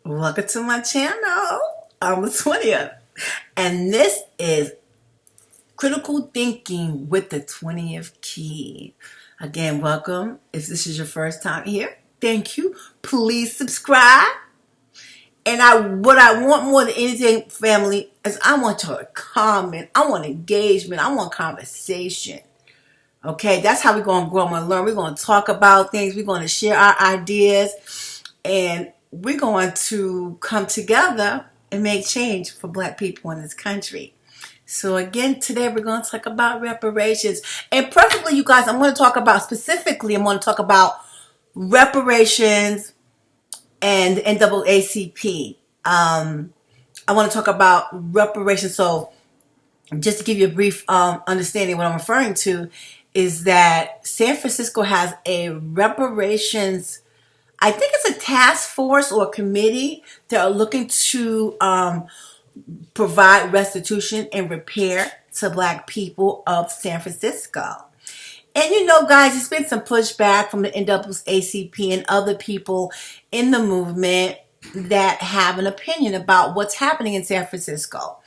Welcome to my channel. I'm Latoya, and this is Critical Thinking with the 20th Key. Again, welcome. If this is your first time here, thank you. Please subscribe. And what I want more than anything, family, is I want your comment. I want engagement. I want conversation. Okay, that's how we're going to grow and learn. We're going to talk about things. We're going to share our ideas. And we're going to come together and make change for Black people in this country. So again, today we're going to talk about reparations. And preferably, you guys, I'm going to talk about reparations and NAACP. I want to talk about reparations. So just to give you a brief understanding, what I'm referring to is that San Francisco has a reparations, I think it's a task force or a committee that are looking to provide restitution and repair to Black people of San Francisco. And you know, guys, there's been some pushback from the NAACP and other people in the movement that have an opinion about what's happening in San Francisco.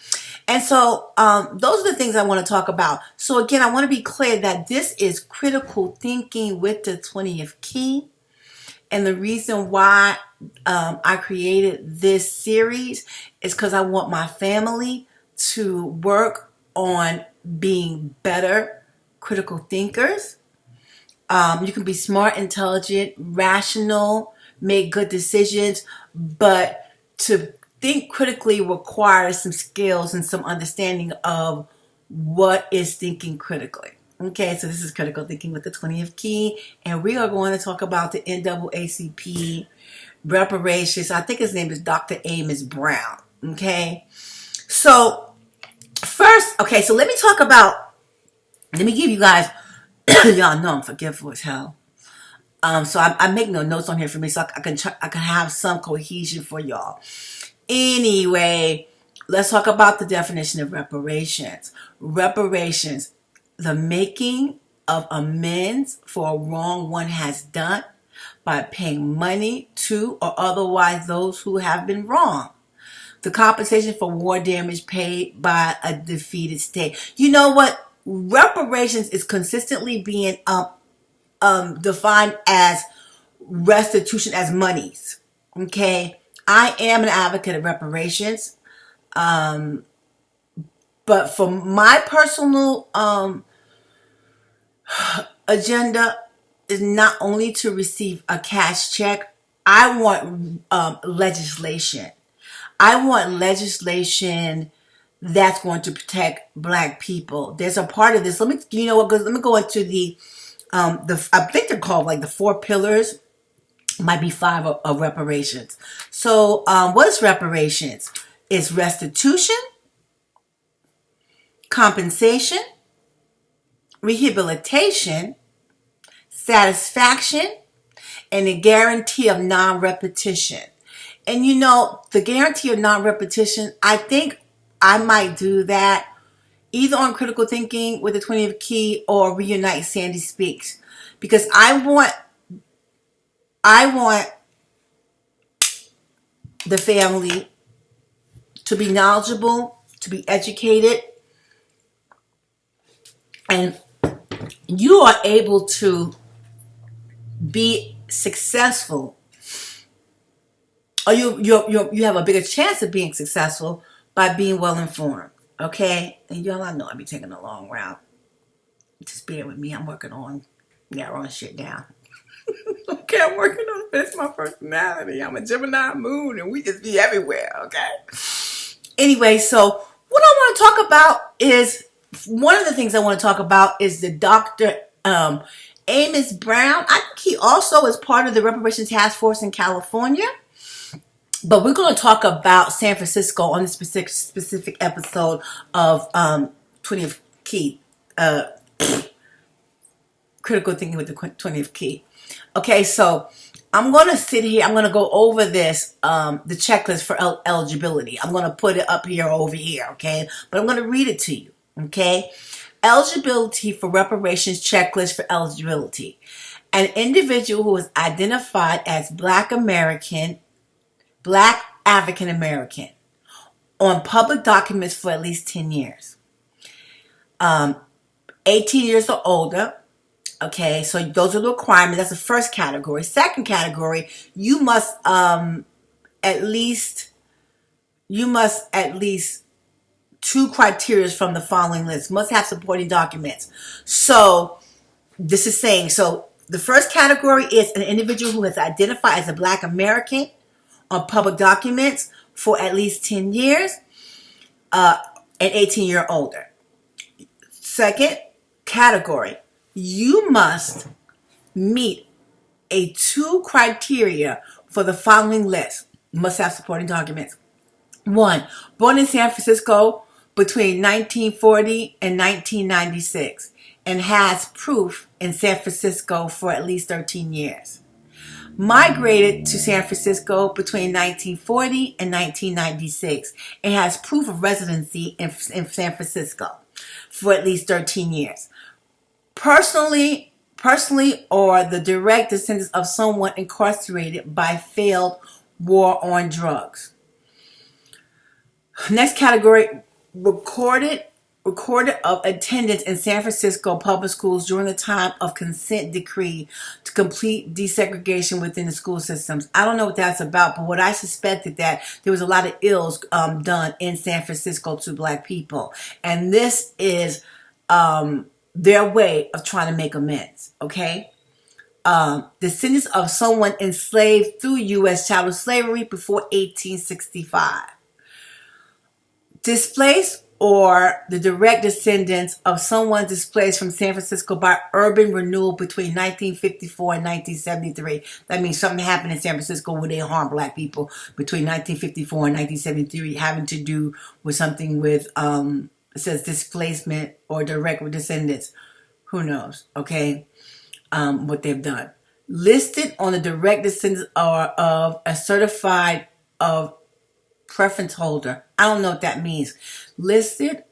And so those are the things I want to talk about. So again, I want to be clear that this is Critical Thinking with the 20th Key. And the reason why I created this series is because I want my family to work on being better critical thinkers. You can be smart, intelligent, rational, make good decisions, but to think critically requires some skills and some understanding of what is thinking critically. Okay, so this is Critical Thinking with the 20th Key, and we are going to talk about the NAACP reparations. I think his name is Dr. Amos Brown. Okay, so first, so let me give you guys, y'all know I'm forgetful as hell. So I make no notes on here for me, so I can have some cohesion for y'all. Anyway, let's talk about the definition of reparations. Reparations, the making of amends for a wrong one has done by paying money to or otherwise those who have been wronged. The compensation for war damage paid by a defeated state. You know what? Reparations is consistently being defined as restitution, as monies. Okay, I am an advocate of reparations, but for my personal agenda is not only to receive a cash check. I want legislation. I want legislation that's going to protect Black people. There's a part of this. Let me go into the I think they're called like the 4 pillars. Might be 5 of reparations. So what is reparations? It's restitution, compensation, rehabilitation, satisfaction, and a guarantee of non-repetition. And you know, the guarantee of non-repetition, I think I might do that either on Critical Thinking with the 20th Key or Reunite Sandy Speaks, because I want the family to be knowledgeable, to be educated, and you are able to be successful, or you have a bigger chance of being successful by being well informed. Okay, and y'all, I know I be taking a long route. Just bear with me. I'm working on narrowing shit down. Okay, I'm working on it. It's my personality. I'm a Gemini moon, and we just be everywhere. Okay. Anyway, so what I want to talk about is one of the things I want to talk about is the Dr. Amos Brown. I think he also is part of the Reparation Task Force in California. But we're going to talk about San Francisco on this specific episode of 20th Key, Critical Thinking with the 20th Key. Okay, so I'm going to sit here. I'm going to go over this, the checklist for eligibility. I'm going to put it up here over here, okay? But I'm going to read it to you, okay? Eligibility for reparations checklist for eligibility. An individual who is identified as Black American Black African American on public documents for at least 10 years. 18 years or older. Okay, so those are the requirements. That's the first category. Second category, you must at least two criteria from the following list. Must have supporting documents. So this is saying, so the first category is an individual who has identified as a Black American on public documents for at least 10 years and 18 year older. Second category, you must meet a two criteria for the following list. Must have supporting documents. 1, born in San Francisco between 1940 and 1996 and has proof in San Francisco for at least 13 years. Migrated to San Francisco between 1940 and 1996 and has proof of residency in San Francisco for at least 13 years. Personally or the direct descendants of someone incarcerated by failed war on drugs. Next category, recorded of attendance in San Francisco public schools during the time of consent decree to complete desegregation within the school systems. I don't know what that's about, but what I suspected that there was a lot of ills done in San Francisco to Black people. And this is their way of trying to make amends, okay? Descendants of someone enslaved through U.S. chattel slavery before 1865. Displaced or the direct descendants of someone displaced from San Francisco by urban renewal between 1954 and 1973. That means something happened in San Francisco where they harmed Black people between 1954 and 1973, having to do with something with, it says displacement or direct descendants. Who knows, okay, what they've done. Listed on the direct descendants of a certified of preference holder. I don't know what that means. Listed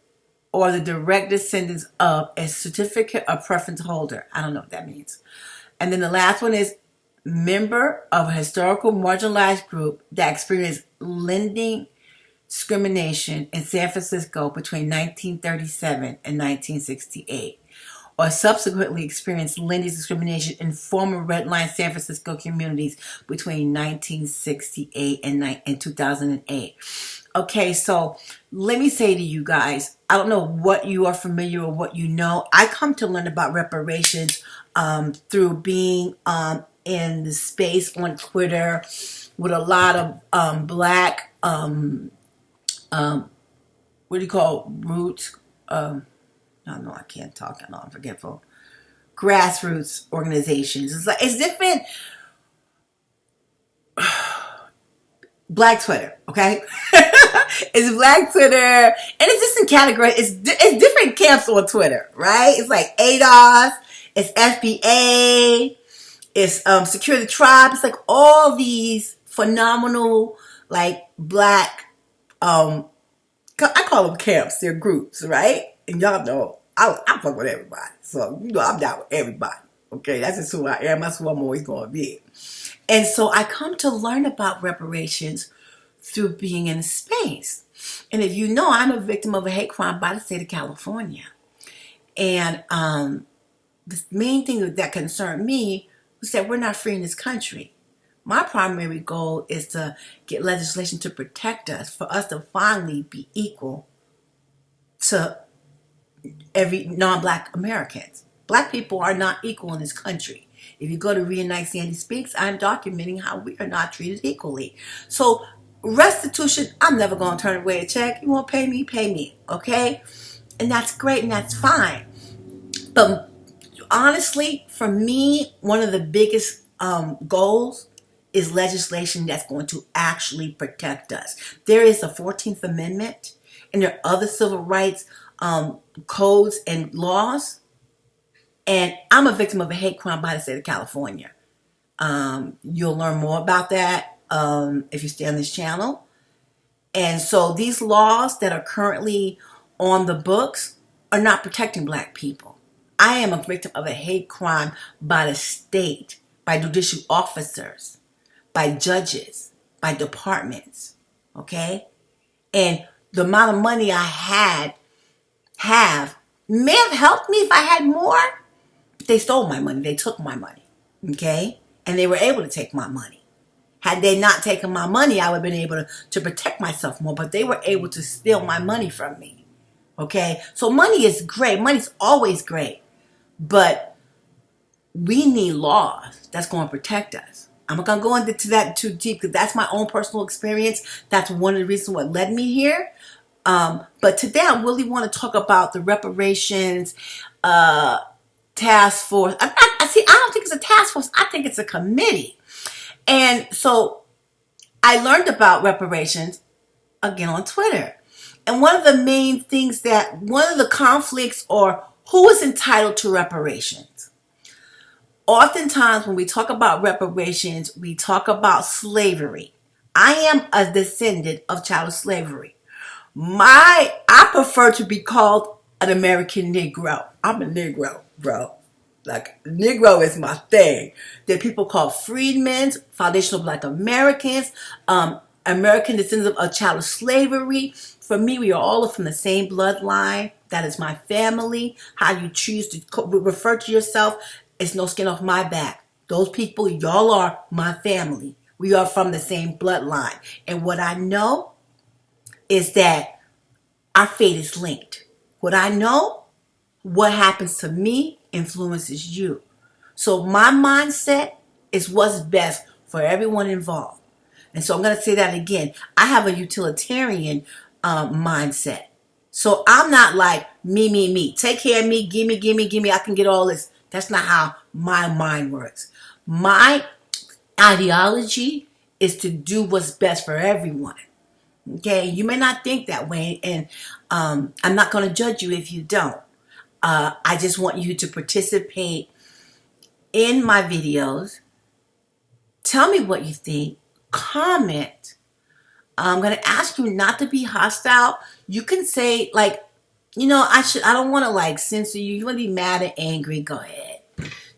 or the direct descendants of a certificate of preference holder. I don't know what that means. And then the last one is member of a historical marginalized group that experienced lending discrimination in San Francisco between 1937 and 1968. Or subsequently experienced lending discrimination in former Red Line San Francisco communities between 1968 and 2008. Okay, so let me say to you guys, I don't know what you are familiar or what you know. I come to learn about reparations through being in the space on Twitter with a lot of Black, what do you call roots? No, I can't talk. I know I'm forgetful. Grassroots organizations. It's different. Black Twitter, okay? It's Black Twitter, and it's just in category. It's different camps on Twitter, right? It's like ADOS, it's FBA, it's Secure the Tribe. It's like all these phenomenal, like Black, I call them camps. They're groups, right? And y'all know, I fuck with everybody. So, you know, I'm down with everybody. Okay, that's just who I am. That's who I'm always going to be. And so I come to learn about reparations through being in space. And if you know, I'm a victim of a hate crime by the state of California. And the main thing that concerned me was that we're not free in this country. My primary goal is to get legislation to protect us, for us to finally be equal to every non-Black Americans. Black people are not equal in this country. If you go to Reunite Sandy Speaks, I'm documenting how we are not treated equally. So restitution, I'm never going to turn away a check. You want to pay me, okay? And that's great and that's fine. But honestly, for me, one of the biggest goals is legislation that's going to actually protect us. There is a 14th Amendment, and there are other civil rights codes and laws. And I'm a victim of a hate crime by the state of California. You'll learn more about that if you stay on this channel. And so these laws that are currently on the books are not protecting Black people. I am a victim of a hate crime by the state, by judicial officers, by judges, by departments, okay? And the amount of money I have may have helped me if I had more. They stole my money. They took my money, okay? And they were able to take my money. Had they not taken my money, I would have been able to protect myself more, but they were able to steal my money from me, okay? So money is great. Money's always great, but we need laws that's going to protect us. I'm not going to go into that too deep because that's my own personal experience. That's one of the reasons what led me here. But today I really want to talk about the reparations task force. I don't think it's a task force. I think it's a committee. And so I learned about reparations again on Twitter. And one of the main things one of the conflicts or who is entitled to reparations. Oftentimes when we talk about reparations, we talk about slavery. I am a descendant of chattel slavery. I prefer to be called an American Negro. I'm a Negro, bro. Like, Negro is my thing. There are people called freedmen, foundational Black Americans, American descendants of chattel slavery. For me, we are all from the same bloodline. That is my family. How you choose to refer to yourself, it's no skin off my back. Those people, y'all are my family. We are from the same bloodline. And what I know is that our fate is linked. What I know, what happens to me influences you. So my mindset is what's best for everyone involved. And so I'm going to say that again. I have a utilitarian mindset. So I'm not like me. Take care of me, give me. I can get all this. That's not how my mind works. My ideology is to do what's best for everyone. Okay, you may not think that way, and I'm not going to judge you if you don't. I just want you to participate in my videos. Tell me what you think. Comment. I'm going to ask you not to be hostile. You can say, like, I don't want to, like, censor you. You want to be mad and angry, go ahead.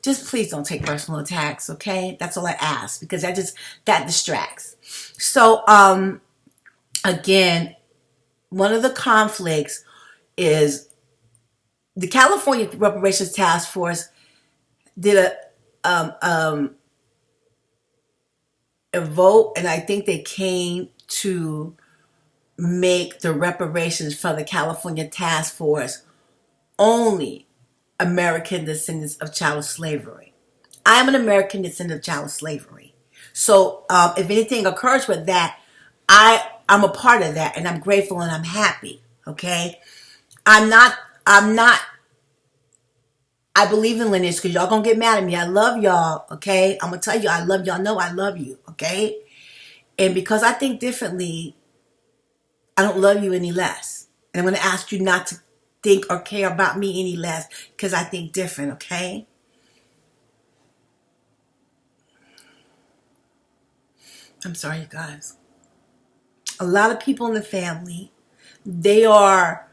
Just please don't take personal attacks, okay? That's all I ask, because that distracts. So, again, one of the conflicts is the California Reparations Task Force did a vote, and I think they came to make the reparations for the California Task Force only American descendants of chattel slavery. I am an American descendant of chattel slavery. So if anything occurs with that, I'm a part of that, and I'm grateful and I'm happy. Okay, I believe in lineage because y'all gonna get mad at me. I love y'all. Okay, I'm gonna tell you I love y'all. Know I love you. Okay, and because I think differently, I don't love you any less, and I'm gonna ask you not to think or care about me any less because I think different. Okay. I'm sorry, you guys. A lot of people in the family, they are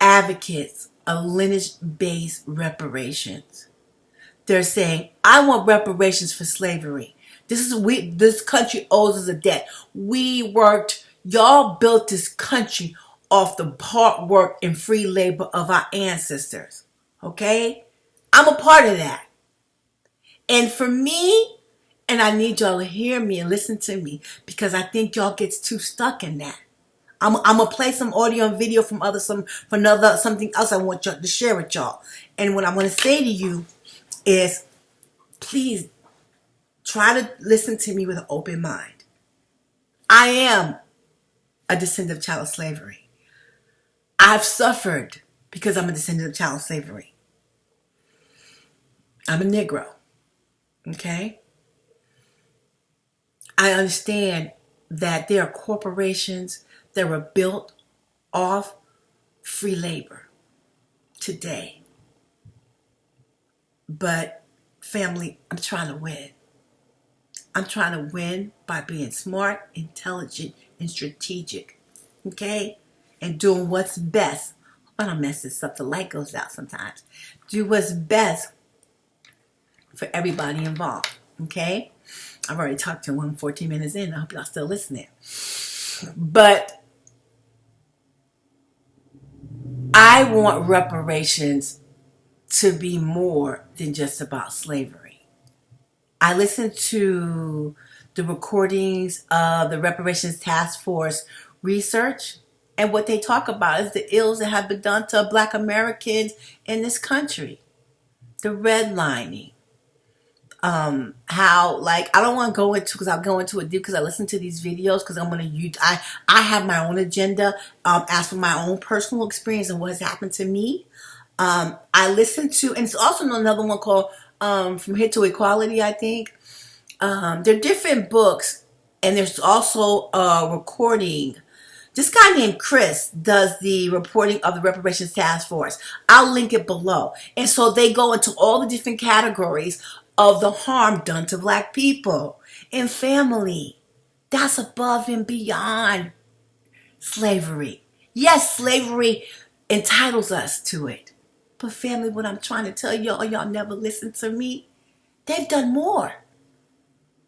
advocates of lineage-based reparations. They're saying, I want reparations for slavery. This country owes us a debt. Y'all built this country off the hard work and free labor of our ancestors. Okay? I'm a part of that. And for me, and I need y'all to hear me and listen to me because I think y'all gets too stuck in that. I'm gonna play some audio and video from something else I want y'all to share with y'all. And what I'm gonna say to you is, please try to listen to me with an open mind. I am a descendant of chattel slavery. I've suffered because I'm a descendant of chattel slavery. I'm a Negro. Okay? I understand that there are corporations that were built off free labor today. But family, I'm trying to win. I'm trying to win by being smart, intelligent, and strategic. Okay? And doing what's best. I don't mess this up. The light goes out sometimes. Do what's best for everybody involved. Okay? I've already talked to him 14 minutes in. I hope y'all still listening. But I want reparations to be more than just about slavery. I listened to the recordings of the Reparations Task Force research, and what they talk about is the ills that have been done to Black Americans in this country. The redlining. How, like, I don't want to go into, because I'll go into it deep because I listen to these videos because I'm going to use, I have my own agenda as for my own personal experience and what has happened to me. I listen to, and it's also another one called From Hit to Equality, I think. They're different books, and there's also a recording. This guy named Chris does the reporting of the Reparations Task Force. I'll link it below. And so they go into all the different categories of the harm done to Black people and family. That's above and beyond slavery. Yes, slavery entitles us to it. But family, what I'm trying to tell y'all never listen to me. They've done more.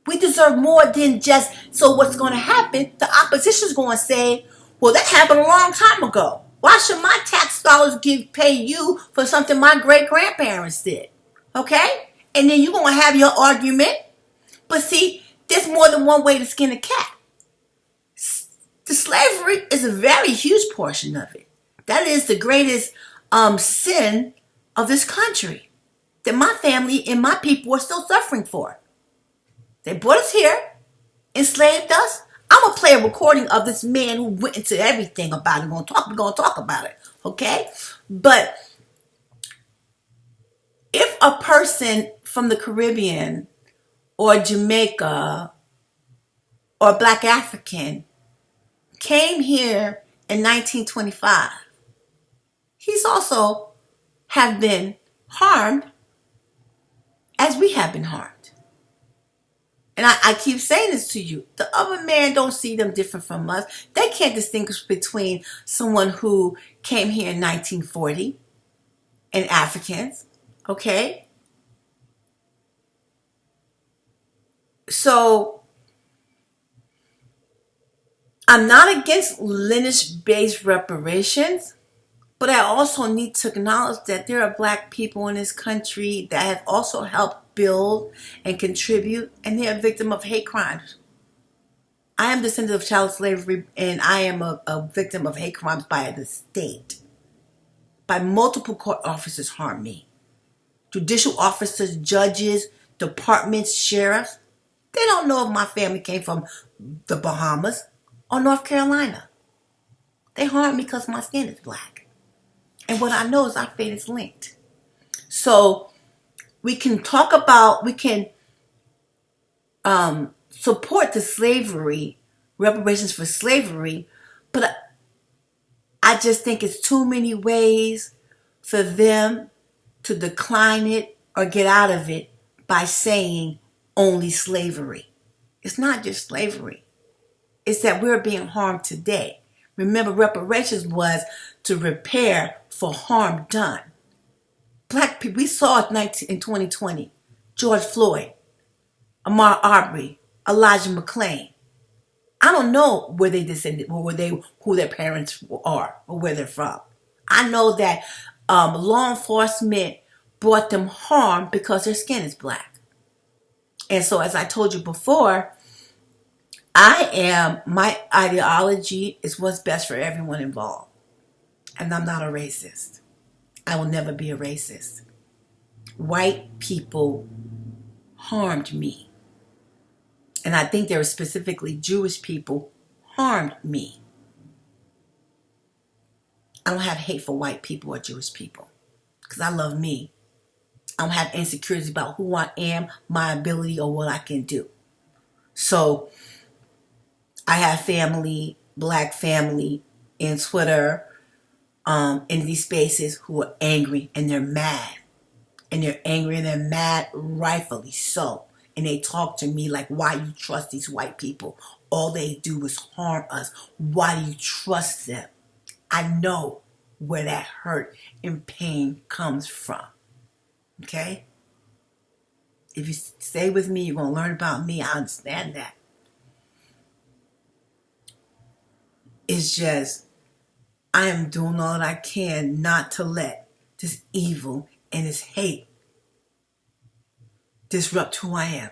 We deserve more than just, so what's going to happen, the opposition's going to say, well, that happened a long time ago. Why should my tax dollars pay you for something my great-grandparents did? Okay? And then you're going to have your argument. But see, there's more than one way to skin a cat. The slavery is a very huge portion of it. That is the greatest sin of this country that my family and my people are still suffering for. They brought us here, enslaved us. I'm going to play a recording of this man who went into everything about it. We're going to talk about it, okay? But if a person from the Caribbean or Jamaica or Black African came here in 1925, he's also have been harmed as we have been harmed. And I keep saying this to you. The other man don't see them different from us. They can't distinguish between someone who came here in 1940 and Africans. Okay? So, I'm not against lineage-based reparations, but I also need to acknowledge that there are Black people in this country that have also helped build and contribute, and they're a victim of hate crimes. I am descendant of child slavery, and I am a victim of hate crimes by the state. By multiple court officers harm me. Judicial officers, judges, departments, sheriffs. They don't know if my family came from the Bahamas or North Carolina. They harm me because my skin is Black. And what I know is our fate is linked. So we can talk about, we can support the slavery, reparations for slavery, but I just think it's too many ways for them to decline it or get out of it by saying only slavery. It's not just slavery. It's that we're being harmed today. Remember, reparations was to repair for harm done. Black people, we saw it in 2020. George Floyd, Ahmaud Arbery, Elijah McClain. I don't know where they descended, or who their parents are, or where they're from. I know that law enforcement brought them harm because their skin is Black. And so, as I told you before, my ideology is what's best for everyone involved. And I'm not a racist. I will never be a racist. White people harmed me. And I think there were specifically Jewish people harmed me. I don't have hate for white people or Jewish people because I love me. I don't have insecurities about who I am, my ability, or what I can do. So I have family, Black family in Twitter, in these spaces who are angry and they're mad. And they're angry and they're mad, rightfully so. And they talk to me like, why you trust these white people? All they do is harm us. Why do you trust them? I know where that hurt and pain comes from. Okay? if you stay with me, you're going to learn about me. I understand that. It's just, I am doing all that I can not to let this evil and this hate disrupt who I am.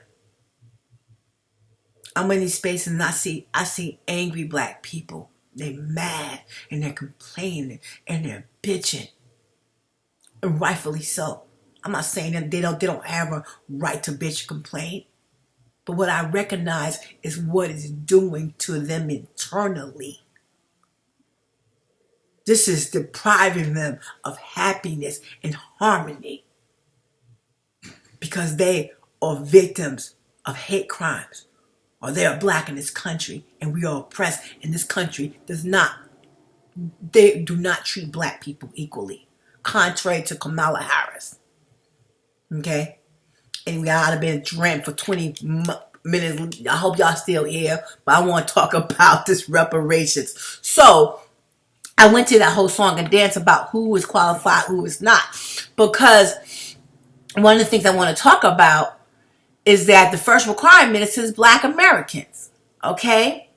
I'm in these spaces and I see angry black people. They're mad and they're complaining and they're bitching. And rightfully so. I'm not saying that they don't have a right to bitch and complain. But what I recognize is what it's doing to them internally. This is depriving them of happiness and harmony because they are victims of hate crimes, or they are black in this country and we are oppressed, and this country they do not treat black people equally, contrary to Kamala Harris. Okay? And we ought to been dreamt for 20 minutes. I hope y'all still here, but I want to talk about this reparations. So, I went to that whole song and dance about who is qualified, who is not. Because one of the things I want to talk about is that the first requirement is black Americans. Okay?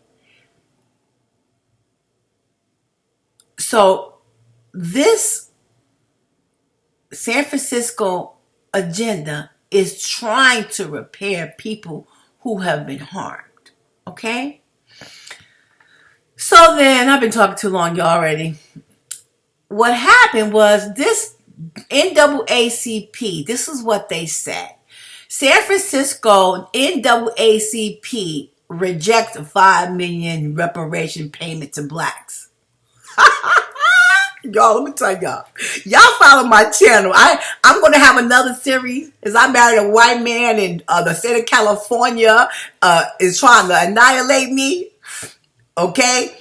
So this San Francisco agenda is trying to repair people who have been harmed. Okay? So then, I've been talking too long, y'all, already. What happened was this NAACP, this is what they said. San Francisco NAACP rejects a $5 million reparation payment to blacks. Y'all, let me tell y'all. Y'all follow my channel. I'm going to have another series as I married a white man and the state of California is trying to annihilate me. Okay?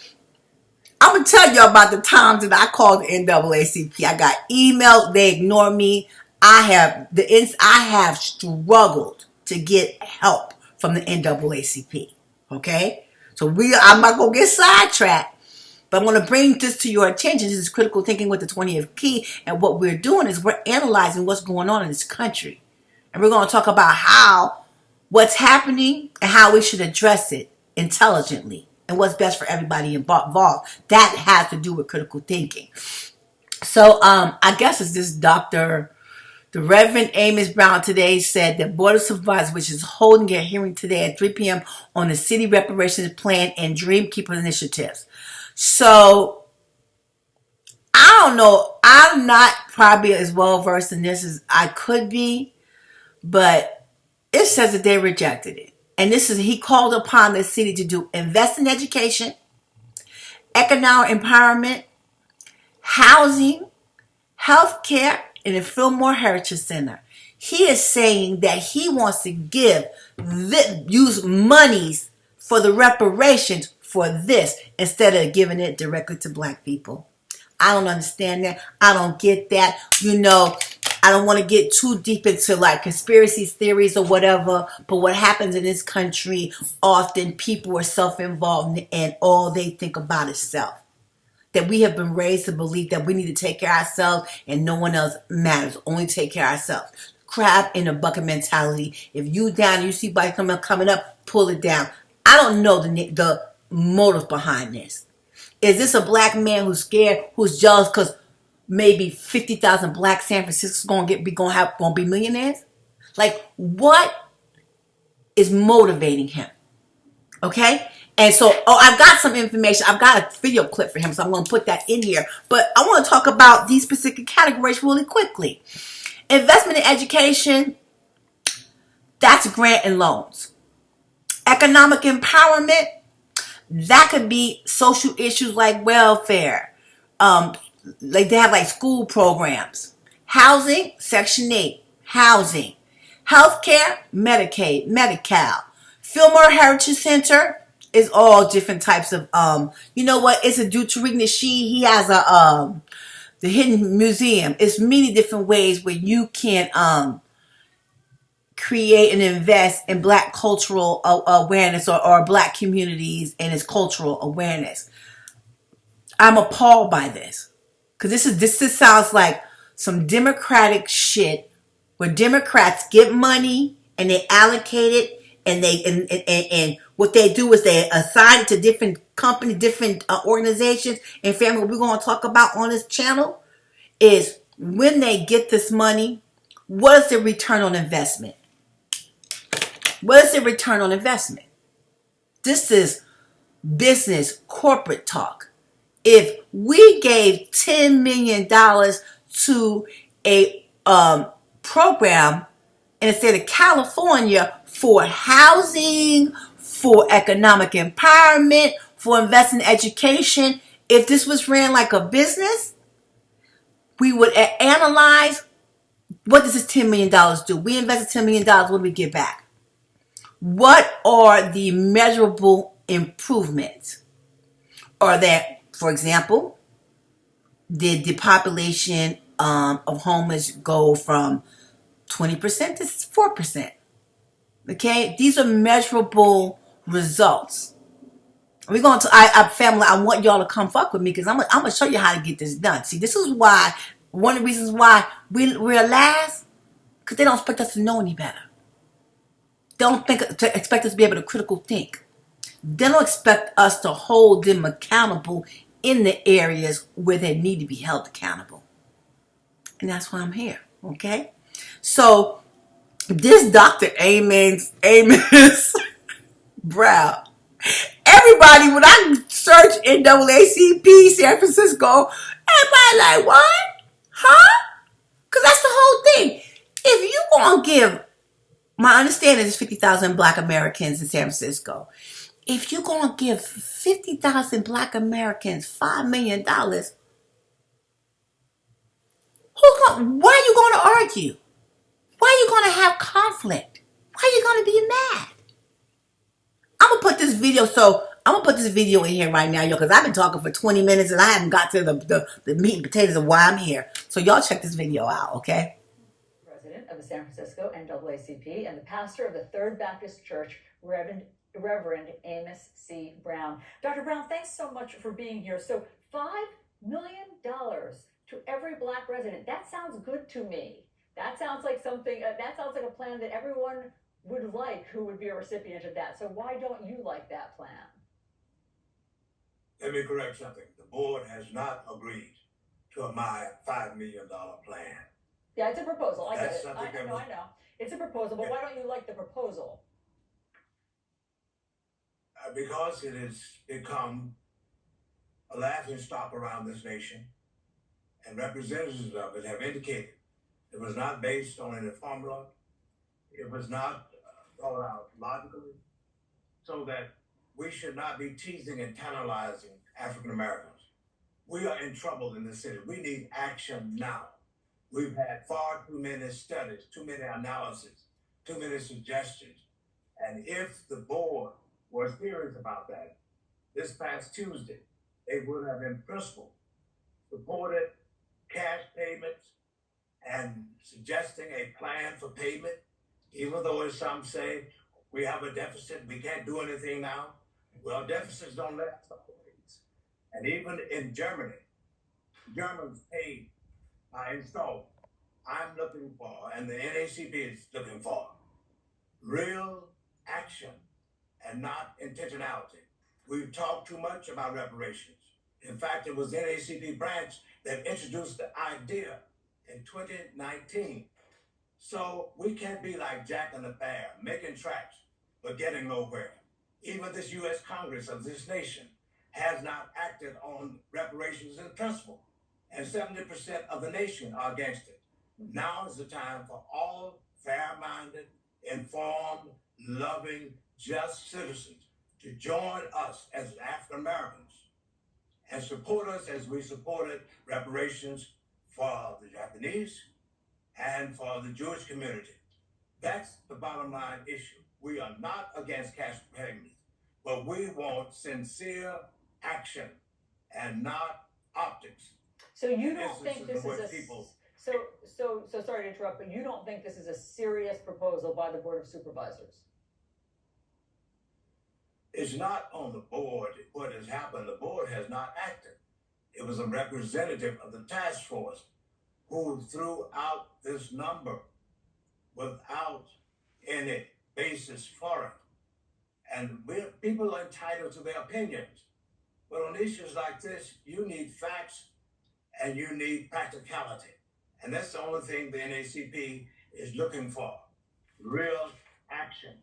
I'm going to tell you about the times that I called the NAACP. I got emailed. They ignore me. I have struggled to get help from the NAACP. Okay? So I'm not going to get sidetracked. But I'm going to bring this to your attention. This is critical thinking with the 20th key. And what we're doing is we're analyzing what's going on in this country. And we're going to talk about what's happening and how we should address it intelligently. And what's best for everybody involved. That has to do with critical thinking. So I guess it's this the Reverend Amos Brown today said that Board of Supervisors, which is holding a hearing today at 3 p.m. on the city reparations plan and Dreamkeeper initiatives. So I don't know. I'm not probably as well versed in this as I could be, but it says that they rejected it. And he called upon the city to invest in education, economic empowerment, housing, healthcare, and the Fillmore Heritage Center. He is saying that he wants to use monies for the reparations for this instead of giving it directly to black people. I don't understand that. I don't get that. I don't want to get too deep into like conspiracy theories or whatever, but what happens in this country, often people are self-involved and all they think about is self. That we have been raised to believe that we need to take care of ourselves and no one else matters. Only take care of ourselves. Crab in a bucket mentality. If you down, you see bike coming up, pull it down. I don't know the motive behind this. Is this a black man who's scared, who's jealous because maybe 50,000 black San Francisco's gonna be millionaires? Like, what is motivating him? Okay? And so, I've got some information. I've got a video clip for him, so I'm going to put that in here. But I want to talk about these specific categories really quickly. Investment in education, that's grant and loans. Economic empowerment, that could be social issues like welfare. Like they have like school programs. Housing, Section 8, housing. Healthcare, Medicaid, Medi-Cal. Fillmore Heritage Center is all different types of, you know what? It's a dude, Tariq Nasheed. He has the Hidden Museum. It's many different ways where you can, create and invest in black cultural awareness or black communities and its cultural awareness. I'm appalled by this. Cause this sounds like some democratic shit where Democrats get money and they allocate it, and and what they do is they assign it to different companies, different organizations and family. What we're going to talk about on this channel is when they get this money, what is the return on investment? What is the return on investment? This is business corporate talk. If we gave $10 million to a program in the state of California for housing, for economic empowerment, for investing in education, if this was ran like a business, we would analyze, what does this $10 million do? We invested $10 million, what do we get back? What are the measurable improvements? Are that, for example, did the population of homeless go from 20% to 4%? Okay, these are measurable results. We're going to, family, I want y'all to come fuck with me because I'm going to show you how to get this done. See, this is why, one of the reasons why we're last, because they don't expect us to know any better. They don't expect us to be able to critical think. They don't expect us to hold them accountable in the areas where they need to be held accountable. And that's why I'm here, okay? So, this Dr. Amos Brown, everybody, when I search NAACP San Francisco, everybody like, what? Huh? Because that's the whole thing. If you gonna give, my understanding is 50,000 Black Americans in San Francisco. If you're gonna give 50,000 Black Americans $5 million, why are you gonna argue? Why are you gonna have conflict? Why are you gonna be mad? I'm gonna put this video in here right now, yo, because I've been talking for 20 minutes and I haven't got to the meat and potatoes of why I'm here. So y'all check this video out, okay? President of the San Francisco NAACP and the pastor of the Third Baptist Church, Reverend Amos C. Brown. Dr. Brown, thanks so much for being here. So $5 million to every Black resident. That sounds good to me. That sounds like something, that sounds like a plan that everyone would like who would be a recipient of that. So why don't you like that plan? Let me correct something. The board has not agreed to my $5 million plan. Yeah, it's a proposal. I get That's it. I know. It's a proposal, but why don't you like the proposal? Because it has become a laughing stock around this nation, and representatives of it have indicated it was not based on any formula. It was not thought out logically, so that we should not be teasing and tantalizing African Americans. We are in trouble in this city. We need action now. We've had far too many studies, too many analyses, too many suggestions. And if the board was serious about that, this past Tuesday, they would have in principle supported cash payments and suggesting a plan for payment, even though as some say, we have a deficit, we can't do anything now. Well, deficits don't last always. And even in Germany, Germans pay by installment. I'm looking for, and the NAACP is looking for, real action and not intentionality. We've talked too much about reparations. In fact, it was the NAACP branch that introduced the idea in 2019. So we can't be like Jack and the Bear, making tracks, but getting nowhere. Even this U.S. Congress of this nation has not acted on reparations in principle, and 70% of the nation are against it. Now is the time for all fair-minded, informed, loving, just citizens to join us as African Americans and support us as we supported reparations for the Japanese and for the Jewish community. That's the bottom line issue. We are not against cash payments, but we want sincere action and not optics. So you don't think this is a so sorry to interrupt, but you don't think this is a serious proposal by the Board of Supervisors? It's not on the board what has happened. The board has not acted. It was a representative of the task force who threw out this number without any basis for it. And people are entitled to their opinions. But on issues like this, you need facts and you need practicality. And that's the only thing the NAACP is looking for. Real action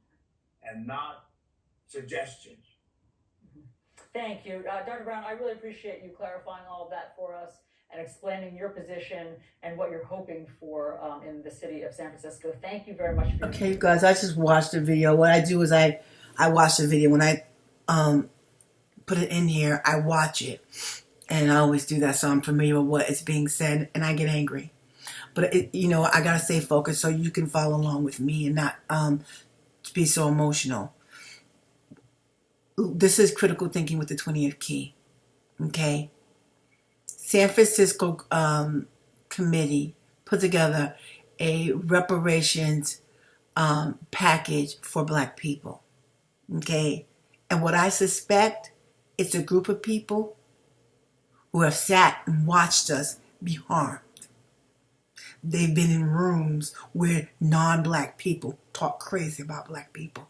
and not suggestions. Thank you. Dr. Brown, I really appreciate you clarifying all of that for us and explaining your position and what you're hoping for in the city of San Francisco. Thank you very much for your Okay, you guys, I just watched the video. What I do is I watch the video. When I put it in here, I watch it. And I always do that, so I'm familiar with what is being said, and I get angry. But, I got to stay focused so you can follow along with me and not be so emotional. This is critical thinking with the 20th key. Okay? San Francisco committee put together a reparations package for black people. Okay? And what I suspect, it's a group of people who have sat and watched us be harmed. They've been in rooms where non-black people talk crazy about black people.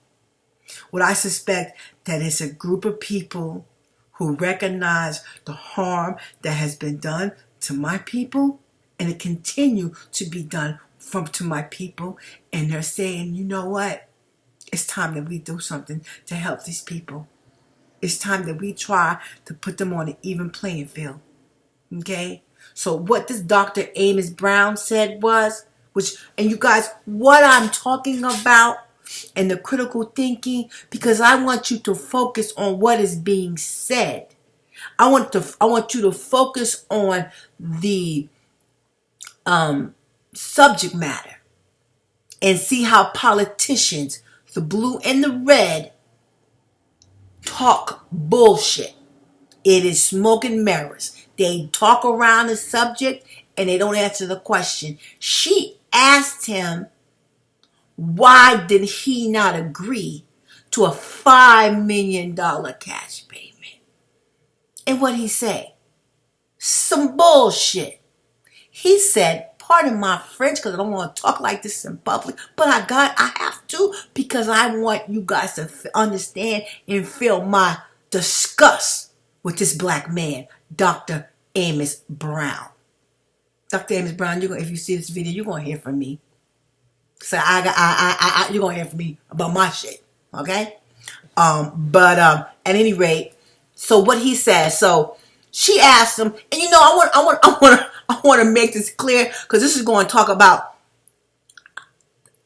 What I suspect that it's a group of people who recognize the harm that has been done to my people, and it continue to be done to my people, and they're saying, you know what? It's time that we do something to help these people. It's time that we try to put them on an even playing field. Okay? So what this Dr. Amos Brown said was, and you guys, what I'm talking about and the critical thinking, because I want you to focus on what is being said. I want you to focus on the subject matter and see how politicians, the blue and the red, talk bullshit. It is smoke and mirrors. They talk around the subject and they don't answer the question. She asked him, why did he not agree to a $5 million cash payment? And what'd he say? Some bullshit. He said, pardon my French because I don't want to talk like this in public, but I have to because I want you guys to understand and feel my disgust with this black man, Dr. Amos Brown. Dr. Amos Brown, if you see this video, you're going to hear from me. So you're going to hear from me about my shit, okay? But at any rate, so what he says, so she asked him, and I want to make this clear because this is going to talk about,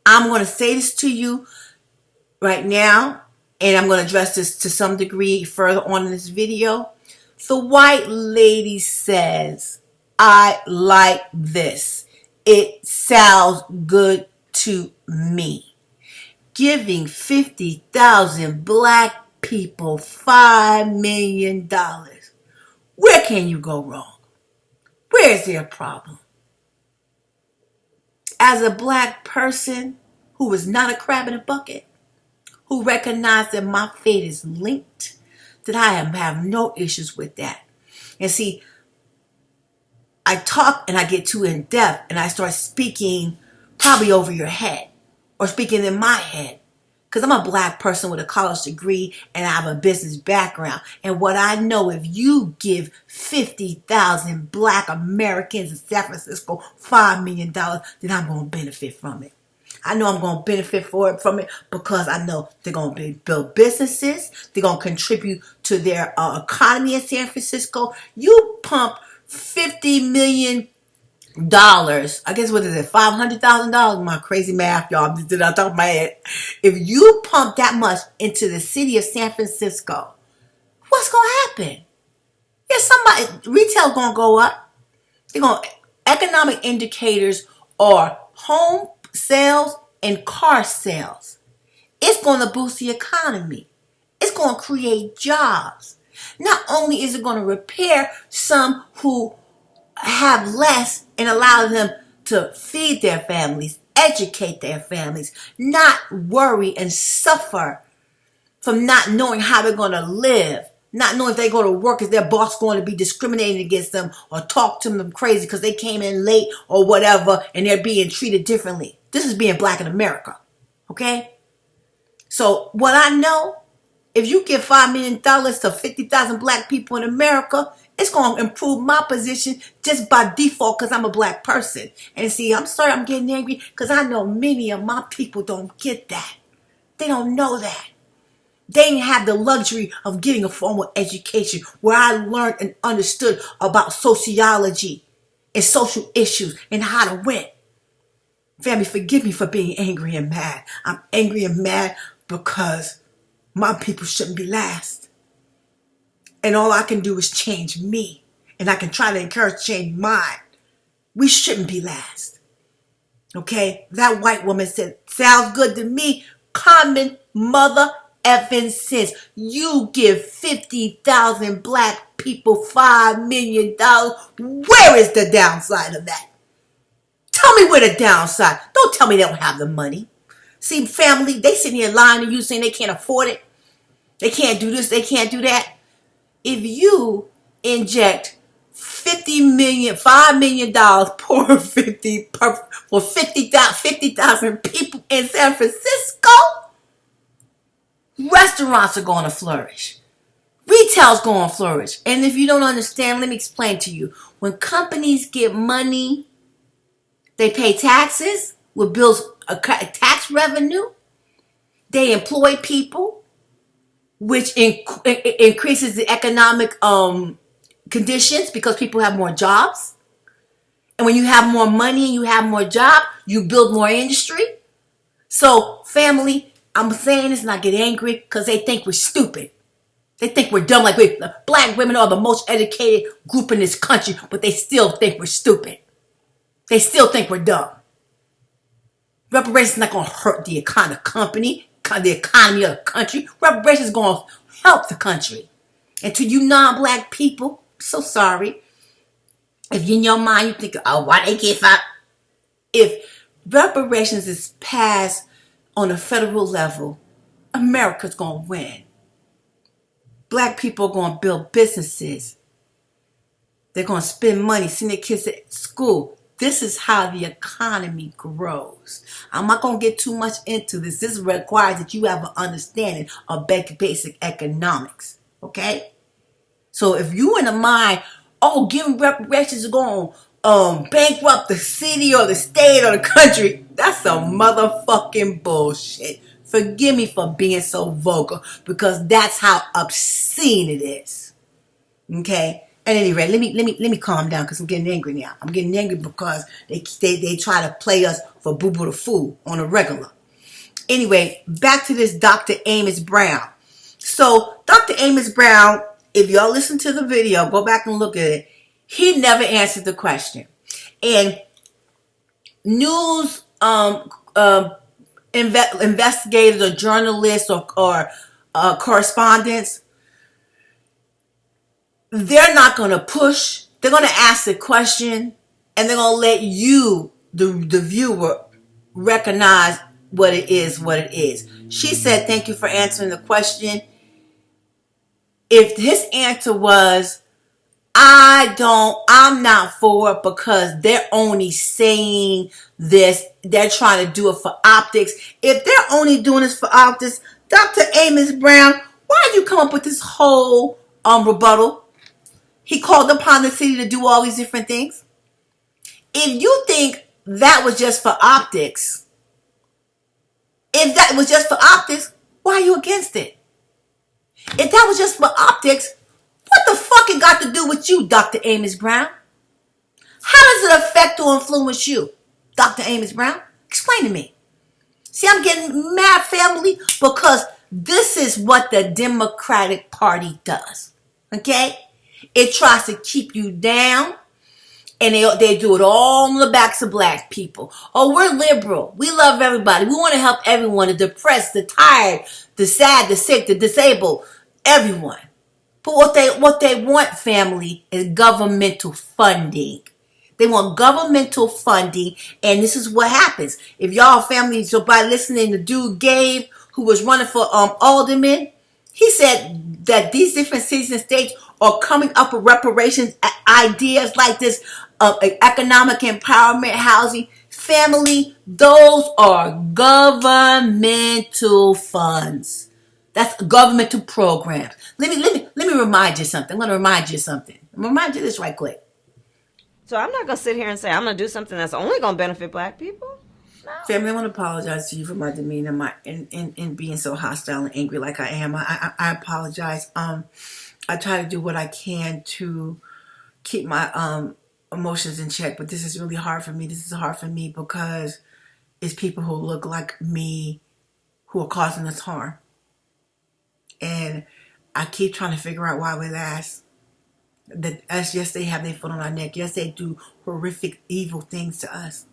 I'm going to say this to you right now, and I'm going to address this to some degree further on in this video. The white lady says, I like this. It sounds good to me. Giving 50,000 black people $5 million. Where can you go wrong? Where is there a problem? As a black person who is not a crab in a bucket, who recognized that my fate is linked, that I have no issues with that. And see, I talk and I get too in depth and I start speaking probably over your head or speaking in my head. Because I'm a black person with a college degree and I have a business background. And what I know, if you give 50,000 black Americans in San Francisco $5 million, then I'm going to benefit from it. I know I'm going to benefit from it because I know they're going to build businesses. They're going to contribute to their economy in San Francisco. You pump $50 million. I guess what is it? $500,000. My crazy math, y'all. Just did on top of my head. If you pump that much into the city of San Francisco, what's going to happen? Retail's going to go up. Economic indicators are home sales and car sales. It's going to boost the economy. It's going to create jobs. Not only is it going to repair some who have less and allow them to feed their families, educate their families, not worry and suffer from not knowing how they're going to live, not knowing if they go to work, is their boss going to be discriminating against them or talk to them crazy because they came in late or whatever and they're being treated differently. This is being black in America, Okay? So what I know, if you give $5 million to 50,000 black people in America, it's going to improve my position just by default because I'm a black person. And see, I'm sorry I'm getting angry because I know many of my people don't get that. They don't know that. They didn't have the luxury of getting a formal education where I learned and understood about sociology and social issues and how to win. Family, forgive me for being angry and mad. I'm angry and mad because my people shouldn't be last. And all I can do is change me. And I can try to encourage change mine. We shouldn't be last. Okay? That white woman said, sounds good to me. Common mother effing sense. You give 50,000 black people $5 million. Where is the downside of that? Tell me where the downside. Don't tell me they don't have the money. See, family, they sitting here lying to you saying they can't afford it. They can't do this, they can't do that. If you inject $5 million for 50,000 people in San Francisco, restaurants are going to flourish. Retail's going to flourish. And if you don't understand, let me explain to you. When companies get money, they pay taxes, which builds a tax revenue. They employ people, which increases the economic conditions because people have more jobs. And when you have more money and you have more jobs, you build more industry. So, family, I'm saying this and I get angry because they think we're stupid. They think we're dumb. Like black women are the most educated group in this country, but they still think we're stupid. They still think we're dumb. Reparations is not going to hurt the economy of the country. Reparations is going to help the country. And to you non-black people, I'm so sorry. If in your mind you think, oh, why they get five? If reparations is passed on a federal level, America's going to win. Black people are going to build businesses. They're going to spend money, send their kids to school. This is how the economy grows. I'm not going to get too much into this. This requires that you have an understanding of basic economics. Okay? So if you in the mind, oh, giving reparations is going to bankrupt the city or the state or the country, that's some motherfucking bullshit. Forgive me for being so vulgar because that's how obscene it is. Okay? At any rate, let me calm down because I'm getting angry now. I'm getting angry because they try to play us for boo-boo the fool on a regular. Anyway, back to this Dr. Amos Brown. So, Dr. Amos Brown, if y'all listen to the video, go back and look at it. He never answered the question. And news investigators or journalists or correspondents, they're not going to push. They're going to ask the question and they're going to let you, the viewer, recognize what it is. She said, thank you for answering the question. If his answer was, I'm not for it because they're only saying this, they're trying to do it for optics. If they're only doing this for optics, Dr. Amos Brown, why did you come up with this whole rebuttal? He called upon the city to do all these different things. If you think that was just for optics, why are you against it? If that was just for optics, what the fuck it got to do with you, Dr. Amos Brown? How does it affect or influence you, Dr. Amos Brown? Explain to me. See, I'm getting mad, family, because this is what the Democratic Party does. Okay? It tries to keep you down, and they do it all on the backs of black people. Oh, we're liberal. We love everybody. We want to help everyone, the depressed, the tired, the sad, the sick, the disabled, everyone. But what they want, family, is governmental funding. They want governmental funding, and this is what happens. If y'all family, so by listening to dude Gabe, who was running for alderman, he said that these different cities and states are coming up with reparations ideas like this, economic empowerment, housing. Family, those are governmental funds. That's governmental programs. Let me remind you something. I'm gonna remind you something. I'm gonna remind you this right quick. So I'm not gonna sit here and say I'm gonna do something that's only gonna benefit black people. No. Family, I want to apologize to you for my demeanor, in being so hostile and angry like I am. I apologize. I try to do what I can to keep my emotions in check, but this is really hard for me. This is hard for me because it's people who look like me who are causing us harm. And I keep trying to figure out why we last. That us, yes, they have their foot on our neck. Yes, they do horrific, evil things to us.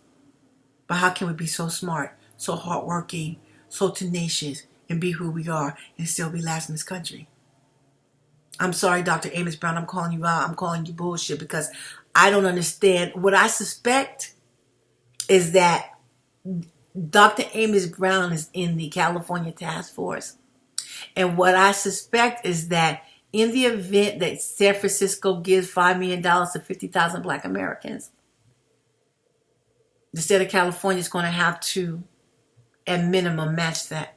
But how can we be so smart, so hardworking, so tenacious, and be who we are and still be last in this country? I'm sorry, Dr. Amos Brown, I'm calling you out. I'm calling you bullshit because I don't understand. What I suspect is that Dr. Amos Brown is in the California task force. And what I suspect is that in the event that San Francisco gives $5 million to 50,000 black Americans, the state of California is going to have to, at minimum, match that.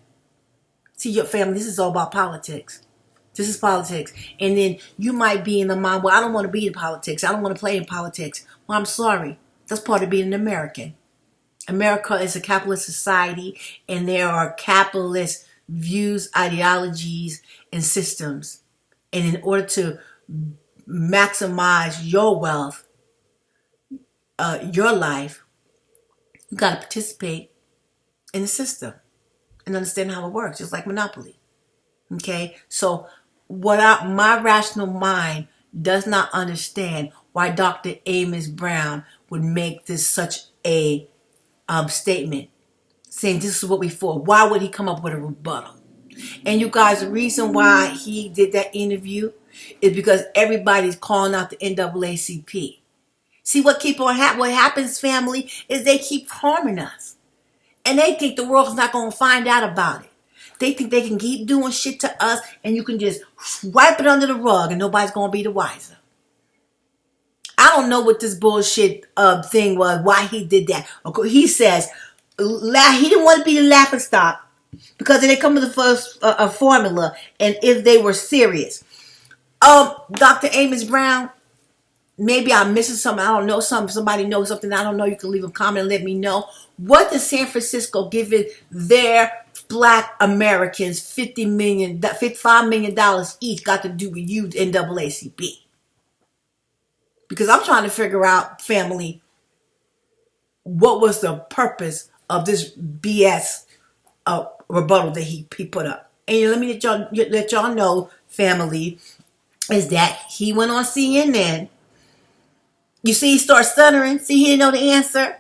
See, your family, this is all about politics. This is politics. And then you might be in the mind, well, I don't want to be in politics. I don't want to play in politics. Well, I'm sorry. That's part of being an American. America is a capitalist society, and there are capitalist views, ideologies, and systems. And in order to maximize your wealth, your life, you got to participate in the system and understand how it works, just like Monopoly. Okay? So my rational mind does not understand why Dr. Amos Brown would make this such a statement, saying this is what we for. Why would he come up with a rebuttal? And you guys, the reason why he did that interview is because everybody's calling out the NAACP. See, what happens, family, is they keep harming us. And they think the world's not going to find out about it. They think they can keep doing shit to us and you can just wipe it under the rug and nobody's going to be the wiser. I don't know what this bullshit thing was, why he did that. He says he didn't want to be the laughing stock because they come with the first formula, and if they were serious. Dr. Amos Brown, maybe I'm missing something. I don't know something. Somebody knows something I don't know. You can leave a comment and let me know. What does San Francisco give their black Americans $5 million each got to do with you, NAACP? Because I'm trying to figure out, family, what was the purpose of this BS rebuttal that he put up. And let me let y'all know, family, is that he went on CNN. You see, he starts stuttering. See, he didn't know the answer.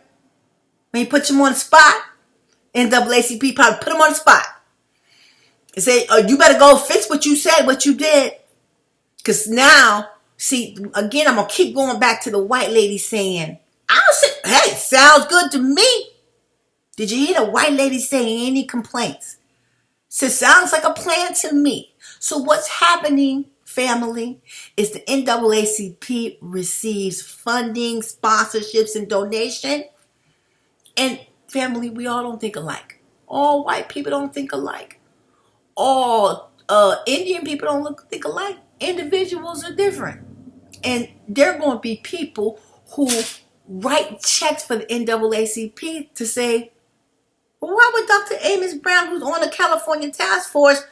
When he put him on the spot, NAACP probably put him on the spot and say, "Oh, you better go fix what you said, what you did." Because now, see, again, I'm going to keep going back to the white lady saying, hey, sounds good to me. Did you hear the white lady saying any complaints? Says, sounds like a plan to me. So what's happening, family, is the NAACP receives funding, sponsorships, and donation. And family, we all don't think alike. All white people don't think alike. All Indian people don't think alike. Individuals are different. And there are going to be people who write checks for the NAACP to say, well, why would Dr. Amos Brown, who's on the California task force,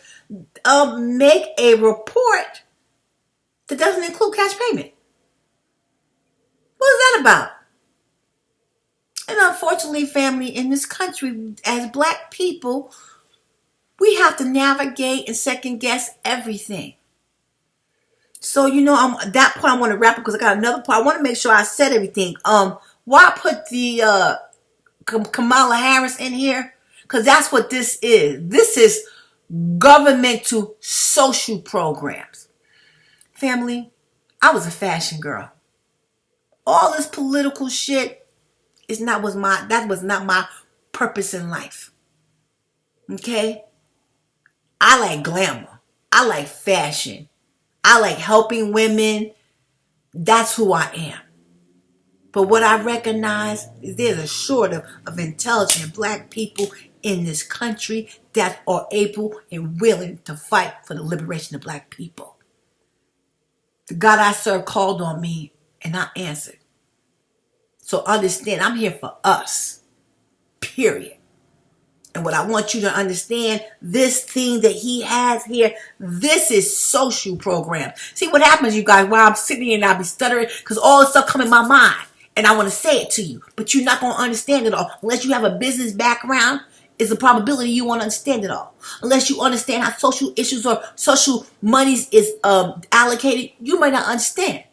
make a report that doesn't include cash payment? What is that about? And unfortunately, family, in this country, as black people, we have to navigate and second guess everything. So, that point I want to wrap up because I got another part. I want to make sure I said everything. Why I put the Kamala Harris in here? Because that's what this is. This is governmental social programs. Family, I was a fashion girl. All this political shit that was not my purpose in life. Okay? I like glamour. I like fashion. I like helping women. That's who I am. But what I recognize is there's a shortage of intelligent black people in this country that are able and willing to fight for the liberation of black people. The God I serve called on me and I answered. So understand, I'm here for us, period. And what I want you to understand, this thing that he has here, this is social program. See what happens, you guys, while I'm sitting here and I'll be stuttering because all this stuff come in my mind and I want to say it to you, but you're not going to understand it all. Unless you have a business background, it's a probability you won't understand it all. Unless you understand how social issues or social monies is allocated, you might not understand.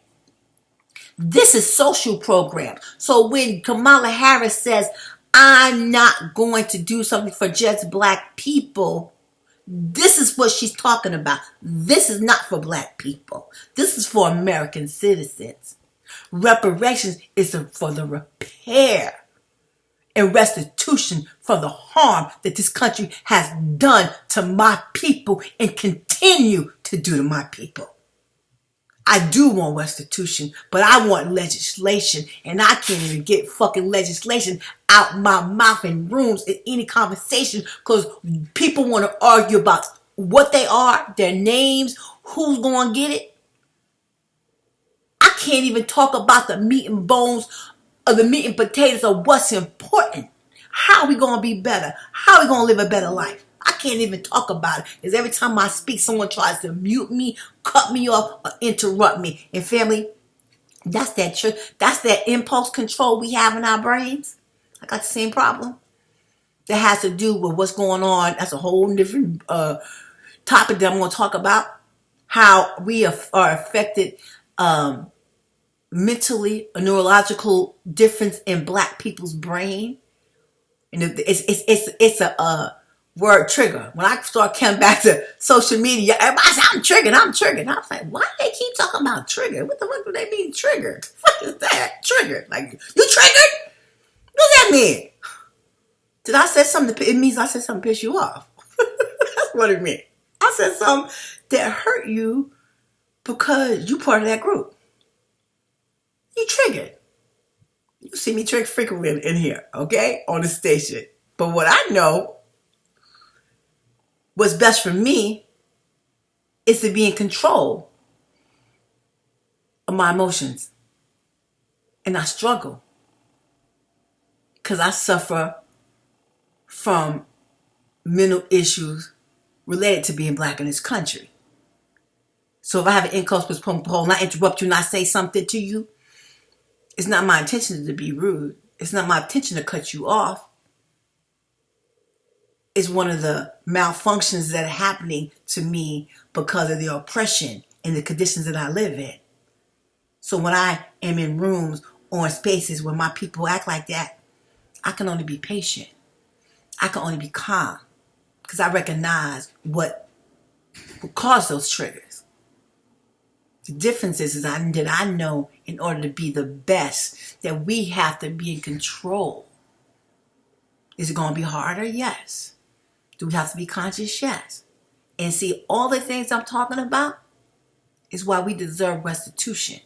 This is social program. So when Kamala Harris says, I'm not going to do something for just black people, this is what she's talking about. This is not for black people. This is for American citizens. Reparations is for the repair and restitution for the harm that this country has done to my people and continue to do to my people. I do want restitution, but I want legislation, and I can't even get fucking legislation out my mouth in rooms in any conversation because people want to argue about what they are, their names, who's going to get it. I can't even talk about the meat and bones of the meat and potatoes of what's important. How are we going to be better? How are we going to live a better life? I can't even talk about it because every time I speak, someone tries to mute me, cut me off, or interrupt me. And family, that's that impulse control we have in our brains. I got the same problem. That has to do with what's going on. That's a whole different topic that I'm going to talk about. How we are affected mentally, a neurological difference in black people's brain. And it's a word trigger. When I start coming back to social media, everybody says, I'm triggered. I was like, why do they keep talking about trigger? What the fuck do they mean trigger? What is that? Trigger. Like, you triggered? What does that mean? Did I say something? It means I said something to piss you off. That's what it meant. I said something that hurt you because you part of that group. You triggered. You see me trigger frequently in here, okay? On the station. But what I know, what's best for me is to be in control of my emotions. And I struggle because I suffer from mental issues related to being black in this country. So if I have an impulse control and I interrupt you and I say something to you, it's not my intention to be rude. It's not my intention to cut you off. Is one of the malfunctions that are happening to me because of the oppression and the conditions that I live in. So when I am in rooms or in spaces where my people act like that, I can only be patient. I can only be calm because I recognize what caused those triggers. The difference is that I know in order to be the best that we have to be in control. Is it going to be harder? Yes. Do we have to be conscious? Yes. And see, all the things I'm talking about is why we deserve restitution.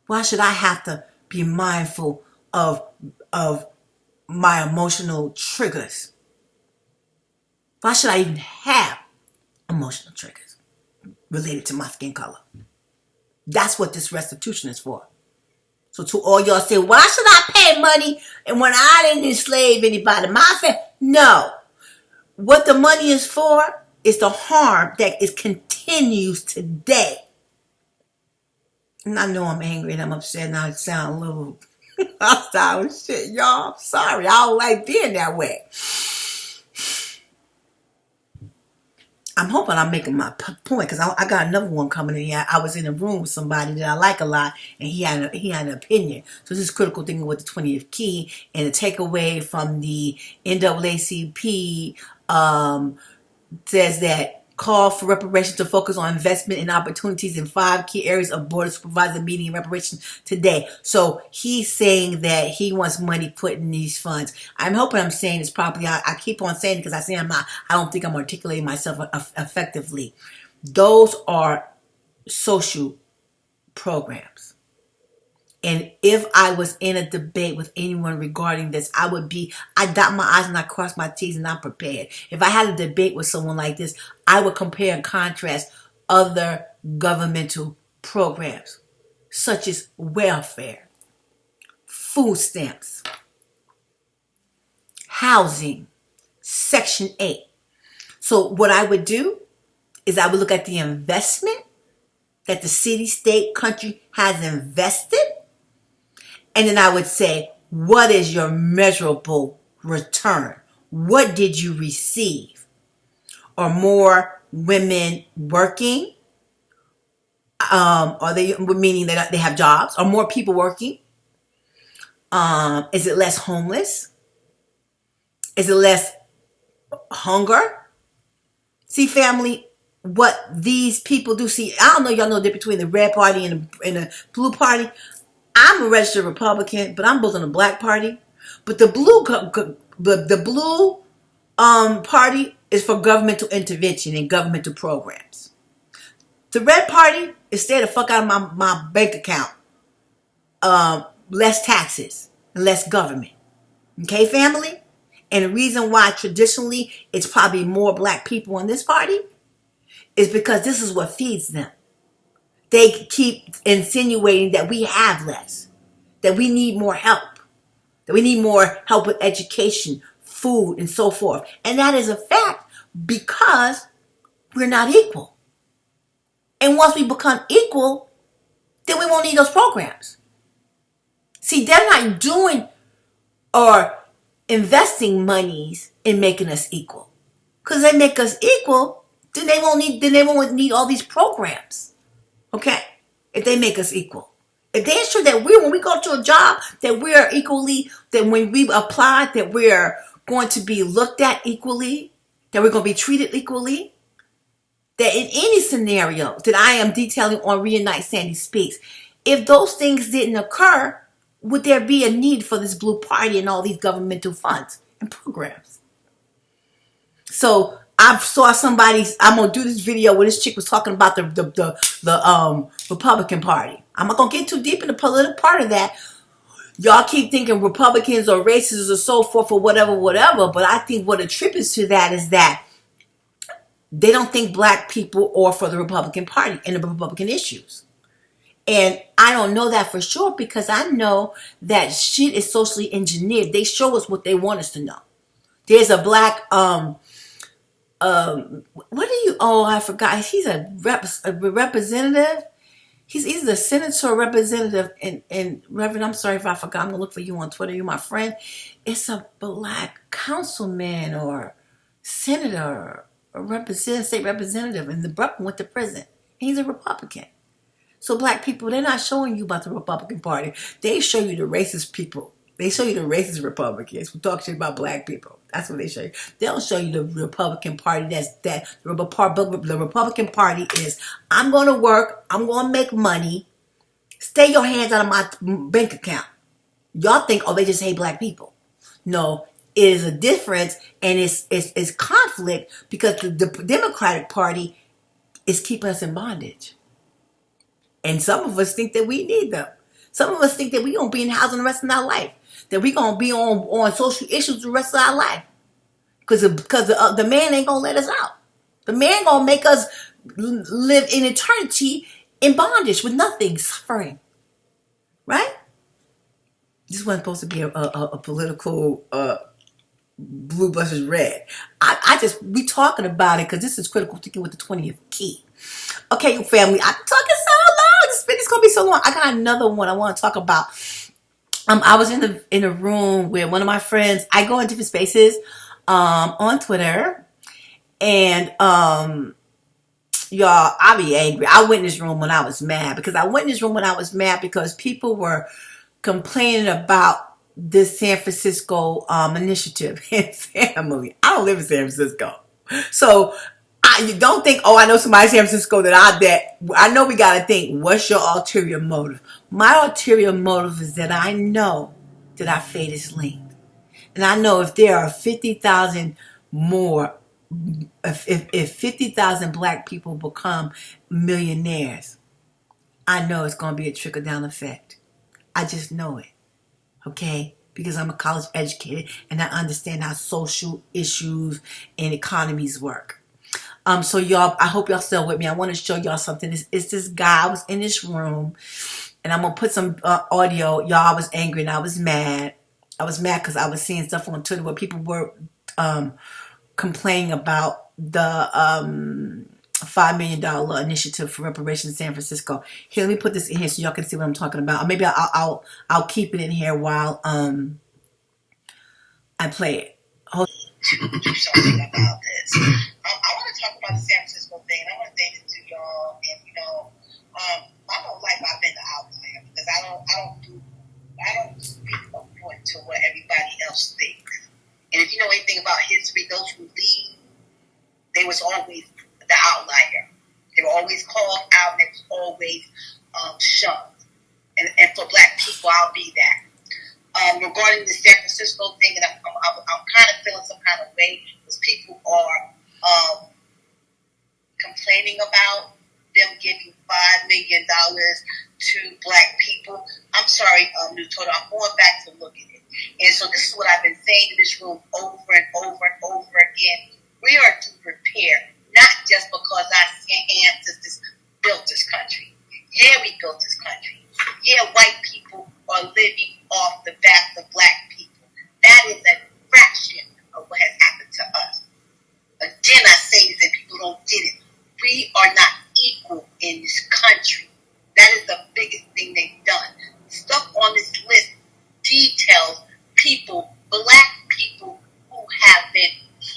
Why should I have to be mindful of my emotional triggers? Why should I even have emotional triggers related to my skin color? That's what this restitution is for. So to all y'all say, why should I pay money and when I didn't enslave anybody? My family? No. What the money is for is the harm that continues today. And I know I'm angry and I'm upset and I sound a little hostile and shit, y'all. I'm sorry. I don't like being that way. I'm hoping I'm making my point because I got another one coming in here. I was in a room with somebody that I like a lot and he had an opinion. So this is critical thinking with the 20th key and the takeaway from the NAACP says that call for reparations to focus on investment and opportunities in 5 key areas of board of supervisor meeting and reparations today. So he's saying that he wants money put in these funds. I'm hoping I'm saying this properly. I keep on saying it because I don't think I'm articulating myself effectively. Those are social programs. And if I was in a debate with anyone regarding this, I dot my I's and I cross my T's and I'm prepared. If I had a debate with someone like this, I would compare and contrast other governmental programs, such as welfare, food stamps, housing, Section 8. So what I would do is I would look at the investment that the city, state, country has invested. And then I would say, what is your measurable return? What did you receive? Are more women working? Are they, meaning that they have jobs? Are more people working? Is it less homeless? Is it less hunger? See, family, what these people do. See, I don't know, y'all know the difference between the red party and the blue party. I'm a registered Republican, but I'm both on the black party. But the blue party is for governmental intervention and governmental programs. The red party is stay the fuck out of my bank account. Less taxes, less government. Okay, family? And the reason why traditionally it's probably more black people in this party is because this is what feeds them. They keep insinuating that we have less, that we need more help, that we need more help with education, food, and so forth. And that is a fact because we're not equal. And once we become equal, then we won't need those programs. See, they're not doing or investing monies in making us equal. Because they make us equal, then they won't need all these programs. Okay? If they make us equal. If they ensure that when we go to a job, that we're equally, that when we apply, that we're going to be looked at equally, that we're going to be treated equally, that in any scenario that I am detailing on Reunite Sandy Speaks, if those things didn't occur, would there be a need for this blue party and all these governmental funds and programs? So I saw I'm gonna do this video where this chick was talking about the Republican Party. I'm not gonna get too deep in the political part of that. Y'all keep thinking Republicans or racists or so forth or whatever, but I think what attributes to that is that they don't think black people are for the Republican Party and the Republican issues. And I don't know that for sure because I know that shit is socially engineered. They show us what they want us to know. There's a black, I forgot. He's a representative. He's either a senator or representative. And Reverend, I'm sorry if I forgot. I'm going to look for you on Twitter. You're my friend. It's a black councilman or senator or state representative. And the brother went to prison. He's a Republican. So black people, they're not showing you about the Republican Party. They show you the racist people. They show you the racist Republicans who talk shit about black people. That's what they show you. They don't show you the Republican Party. The Republican Party is, I'm going to work. I'm going to make money. Stay your hands out of my bank account. Y'all think, they just hate black people. No, it is a difference and it's conflict because the Democratic Party is keeping us in bondage. And some of us think that we need them. Some of us think that we're going to be in housing the rest of our life. That we're going to be on social issues the rest of our life. Because the man ain't going to let us out. The man going to make us live in eternity in bondage with nothing, suffering. Right? This wasn't supposed to be a political blue versus red. We talking about it because this is critical thinking with the 20th key. Okay, family, I'm talking so long. It's gonna be so long. I got another one I want to talk about. I was in a room with one of my friends. I go in different spaces on Twitter, and y'all, I be angry. I went in this room when I was mad because people were complaining about this San Francisco initiative and family. I don't live in San Francisco, so you don't think, I know somebody in San Francisco I know we got to think, what's your ulterior motive? My ulterior motive is that I know that our fate is linked. And I know if there are 50,000 more, if 50,000 black people become millionaires, I know it's going to be a trickle-down effect. I just know it, okay? Because I'm a college educated and I understand how social issues and economies work. So y'all, I hope y'all still with me. I want to show y'all something. It's this guy. I was in this room, and I'm gonna put some audio. Y'all, I was angry and I was mad. I was mad because I was seeing stuff on Twitter where people were complaining about the $5 million initiative for reparations in San Francisco. Here, let me put this in here so y'all can see what I'm talking about. Or maybe I'll keep it in here while I play it. To do something about this. I want to talk about the San Francisco thing, and I want to thank it to y'all. And my whole life I've been the outlier because I don't speak according to what everybody else thinks. And if you know anything about history, those who lead, they was always the outlier. They were always called out, and they was always shunned. And for Black people, I'll be that. Regarding the San Francisco thing, and I'm kind of feeling some kind of way because people are complaining about them giving $5 million to Black people. I'm sorry, New Toto, I'm going back to look at it. And so this is what I've been saying in this room over and over and over again. We are to prepare, not just because our ancestors built this country. Yeah, we built this country. Yeah, white people are living off the backs of Black people. That is a fraction of what has happened to us. Again, I say this and people don't get it. We are not equal in this country. That is the biggest thing they've done. Stuff on this list details people, Black people, who have been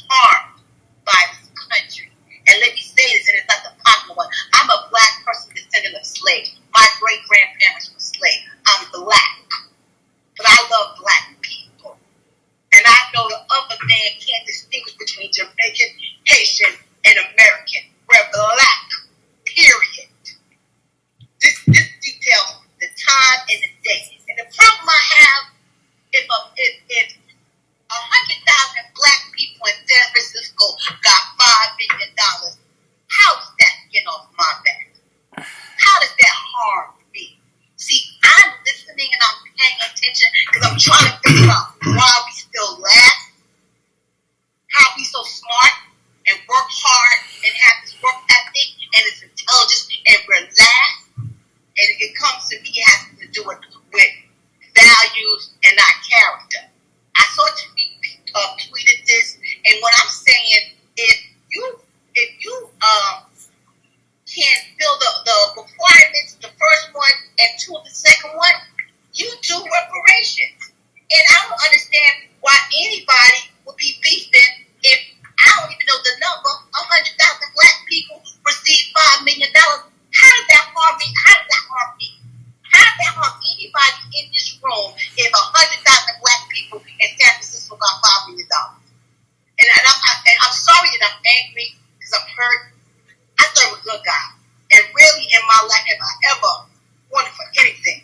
harmed by this country. And let me say this, and it's not the popular one. I'm a Black person descendant of slaves. My great-grandparents were slaves. I'm Black. But I love Black people. And I know the other man can't distinguish between Jamaican, Haitian, and American. We're Black. Period. This details the time and the day. And the problem I have, if 100,000 Black people in San Francisco got $5 million, how does that get off my back? How does that harm me? See, I'm listening and I'm paying attention because I'm trying to figure out why we still laugh, how we so smart and work hard and have this work ethic and this intelligence and we're last. And it comes to me, it has to do with values and not character. I saw you tweeted this, and what I'm saying, if you can't fill the requirements, the first one and two of the second one, you do reparations. And I don't understand why anybody would be beefing if I don't even know the number. 100,000 Black people receive $5 million. How did that harm me? How did that harm me? How did that harm anybody in this room if 100,000 Black people in San Francisco got $5 million? And I'm sorry that I'm angry because I'm hurt. I thought I was a good guy. And really in my life, have I ever wanted for anything?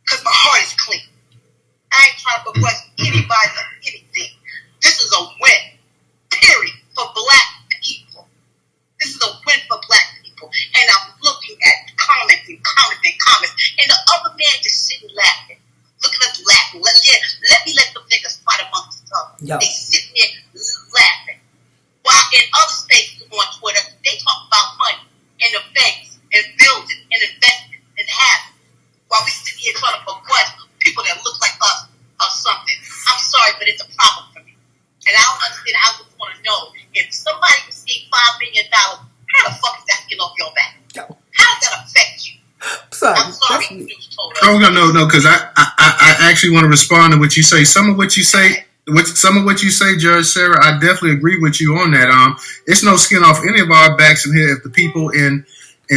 Because my heart is clean. I ain't trying to begrudge anybody or anything. This is a win, period, for Black people. This is a win for Black people. And I'm looking at comments and comments and comments. And the other man just sitting laughing. Look at us laughing. Let me let them niggas fight amongst themselves. Yep. They sitting there laughing. While in other spaces on Twitter, they talk about money and the banks and buildings and investments and habits. While we sit here trying to begrudge people that look like us or something. I'm sorry, but it's a problem for me. And I don't understand. I just want to know if somebody received $5 million, how the fuck is that getting off your back? How does that affect you? I'm sorry, News Toto. Oh no, because I actually want to respond to what you say. Some of what you say, Judge Sarah, I definitely agree with you on that. It's no skin off any of our backs in here if the people in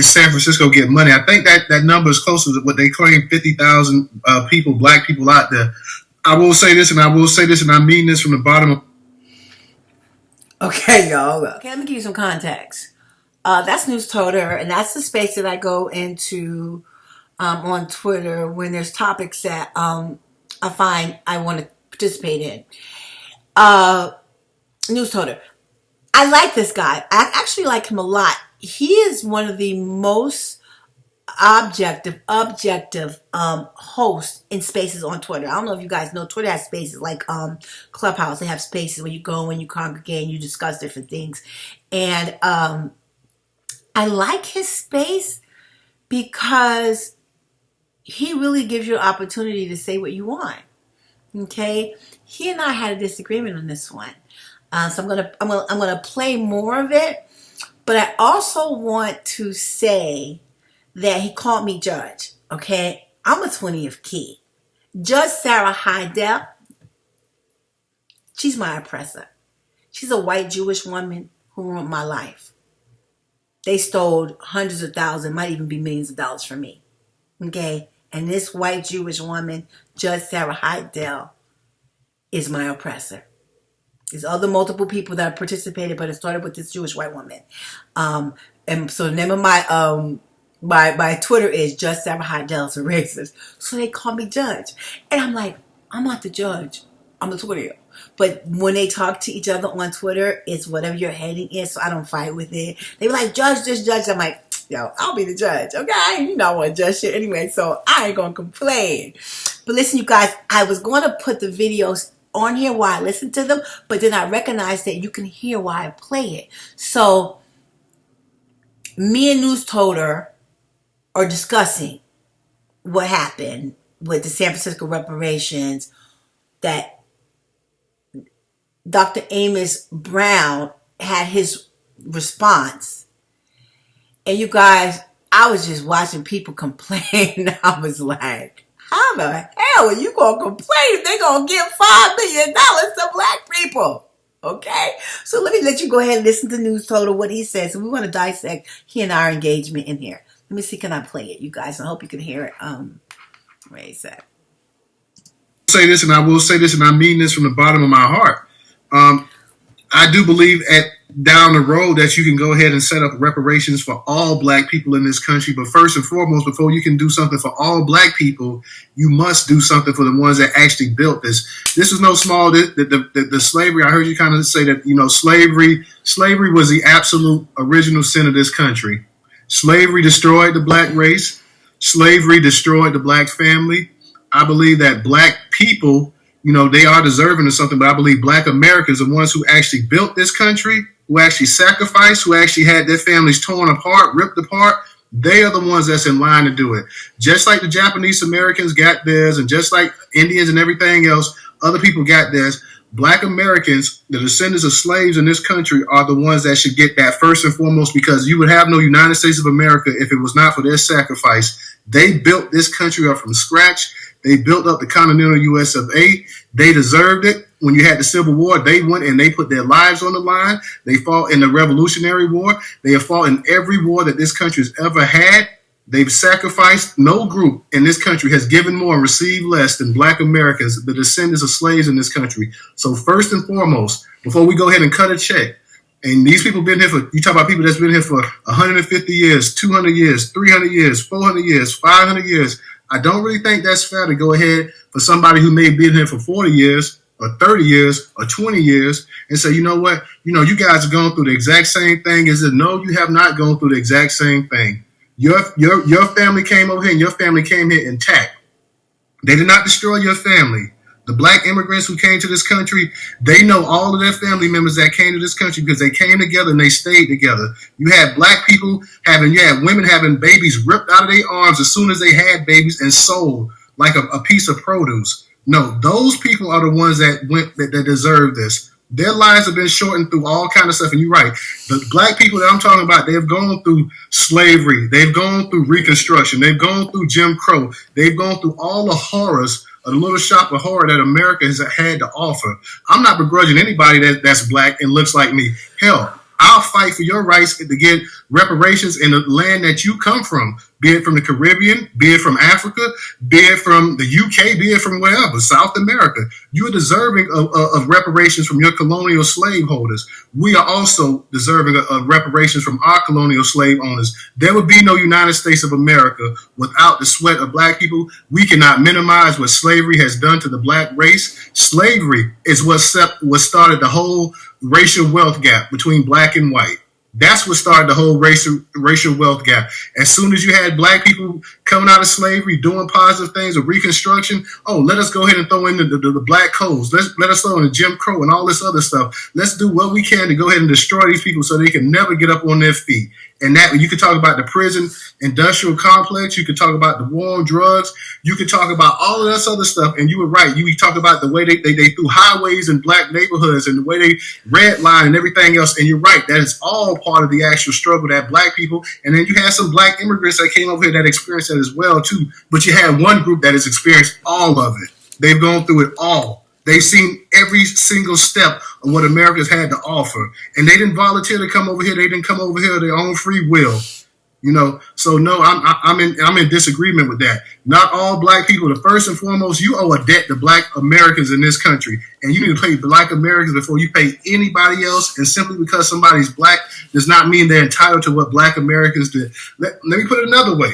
San Francisco get money. I think that number is closer to what they claim, 50,000 people, Black people out there. I will say this, and I mean this from the bottom of. Okay, y'all. Okay, let me give you some context. That's News Toter, and that's the space that I go into on Twitter when there's topics that I find I want to participate in. News Toter. I like this guy. I actually like him a lot. He is one of the most objective host in spaces on Twitter. I don't know if you guys know, Twitter has spaces like Clubhouse. They have spaces where you go and you congregate and you discuss different things. And I like his space because he really gives you an opportunity to say what you want. Okay, he and I had a disagreement on this one, so I'm gonna play more of it. But I also want to say that he called me judge. Okay, I'm a 20th key. Judge Sarah Heidel, she's my oppressor. She's a white Jewish woman who ruined my life. They stole hundreds of thousands, might even be millions of dollars from me. Okay, and this white Jewish woman, Judge Sarah Heidel, is my oppressor. There's other multiple people that participated, but it started with this Jewish white woman. And so the name of my Twitter is Judge Sarah Heidel is a racist. So they call me judge. And I'm like, I'm not the judge. I'm the Twitter. But when they talk to each other on Twitter, it's whatever your heading is, so I don't fight with it. They be like, judge this, judge. I'm like, yo, I'll be the judge, okay? You know I want to judge shit anyway, so I ain't going to complain. But listen, you guys, I was going to put the videos on here while I listen to them, but then I recognized that you can hear why I play it. So me and News Toter are discussing what happened with the San Francisco reparations, that Dr. Amos Brown had his response. And you guys, I was just watching people complain. I was like, how the hell are you going to complain if they're going to give $5 million to black people? Okay? So let you go ahead and listen to News Total, what he says. And we want to dissect he and our engagement in here. Let me see, can I play it, you guys? I hope you can hear it. Where is that? Say this, and I will say this, and I mean this from the bottom of my heart. I do believe down the road that you can go ahead and set up reparations for all black people in this country. But first and foremost, before you can do something for all black people, you must do something for the ones that actually built this. This is no small, the slavery. I heard you kind of say that, slavery was the absolute original sin of this country. Slavery destroyed the black race. Slavery destroyed the black family. I believe that black people, they are deserving of something, but I believe black Americans are the ones who actually built this country, who actually sacrificed, who actually had their families torn apart, ripped apart. They are the ones that's in line to do it. Just like the Japanese Americans got theirs, and just like Indians and everything else, other people got theirs. Black Americans, the descendants of slaves in this country, are the ones that should get that first and foremost, because you would have no United States of America if it was not for their sacrifice. They built this country up from scratch. They built up the continental U.S. of A. They deserved it. When you had the Civil War, they went and they put their lives on the line. They fought in the Revolutionary War. They have fought in every war that this country has ever had. They've sacrificed. No group in this country has given more and received less than black Americans, the descendants of slaves in this country. So first and foremost, before we go ahead and cut a check, and these people been here you talk about people that's been here for 150 years, 200 years, 300 years, 400 years, 500 years. I don't really think that's fair to go ahead for somebody who may have been here for 40 years or 30 years or 20 years and say, you know what, you guys are going through the exact same thing. Is it? No, you have not gone through the exact same thing. Your family came over here and your family came here intact. They did not destroy your family. The black immigrants who came to this country, they know all of their family members that came to this country because they came together and they stayed together. You had black people you had women having babies ripped out of their arms as soon as they had babies and sold like a piece of produce. No, those people are the ones that deserve this. Their lives have been shortened through all kind of stuff. And you're right. The black people that I'm talking about, they have gone through slavery. They've gone through Reconstruction. They've gone through Jim Crow. They've gone through all the horrors of the little shop of horror that America has had to offer. I'm not begrudging anybody that's black and looks like me. Hell, I'll fight for your rights to get reparations in the land that you come from, be it from the Caribbean, be it from Africa, be it from the UK, be it from wherever, South America. You are deserving of reparations from your colonial slaveholders. We are also deserving of reparations from our colonial slave owners. There would be no United States of America without the sweat of black people. We cannot minimize what slavery has done to the black race. Slavery is what started the whole racial wealth gap between black and white. That's what started the whole racial wealth gap. As soon as you had black people coming out of slavery, doing positive things or Reconstruction, oh, let us go ahead and throw in the black codes. Let us throw in the Jim Crow and all this other stuff. Let's do what we can to go ahead and destroy these people so they can never get up on their feet. And that you could talk about the prison industrial complex. You could talk about the war on drugs. You could talk about all of this other stuff. And you were right. You talk about the way they threw highways in black neighborhoods and the way they redline and everything else. And you're right. That is all part of the actual struggle that black people. And then you had some black immigrants that came over here that experienced that as well, too. But you had one group that has experienced all of it. They've gone through it all. They've seen every single step of what America's had to offer. And they didn't volunteer to come over here. They didn't come over here of their own free will. You know, so no, I'm in disagreement with that. Not all black people. First and foremost, you owe a debt to black Americans in this country, and you need to pay black Americans before you pay anybody else. And simply because somebody's black does not mean they're entitled to what black Americans did. Let me put it another way.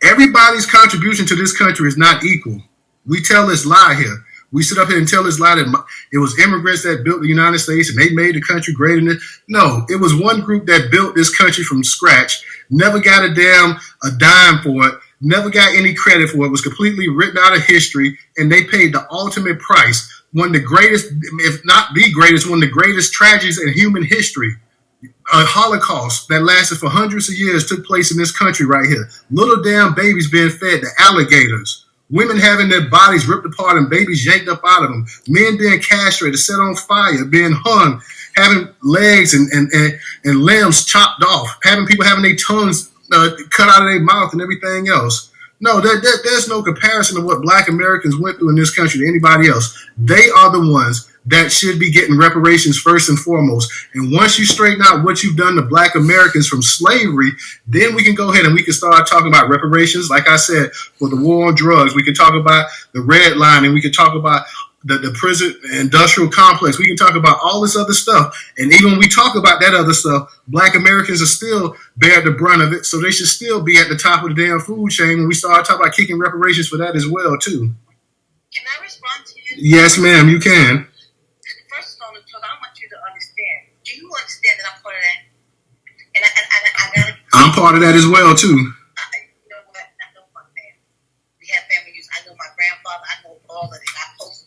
Everybody's contribution to this country is not equal. We tell this lie here. We sit up here and tell this lie that it was immigrants that built the United States and they made the country great. No, it was one group that built this country from scratch, never got a dime for it, never got any credit for it, was completely written out of history, and they paid the ultimate price. One of the greatest, if not the greatest, one of the greatest tragedies in human history. A Holocaust that lasted for hundreds of years took place in this country right here. Little damn babies being fed to alligators. Women having their bodies ripped apart and babies yanked up out of them. Men being castrated, set on fire, being hung, having legs and limbs chopped off, having people having their tongues cut out of their mouth and everything else. No, there's no comparison to what black Americans went through in this country to anybody else. They are the ones that should be getting reparations first and foremost. And once you straighten out what you've done to black Americans from slavery, then we can go ahead and we can start talking about reparations. Like I said, for the war on drugs, we can talk about the red line, and we can talk about the prison industrial complex. We can talk about all this other stuff. And even when we talk about that other stuff, black Americans are still bear the brunt of it. So they should still be at the top of the damn food chain when we start talking about kicking reparations for that as well, too. Can I respond to you? Yes, ma'am, you can. First of all, because I want you to understand. Do you understand that I'm part of that? And I gotta. I'm part of that as well, too. You know what? I know my family. We have family use. I know my grandfather. I know all of it. I post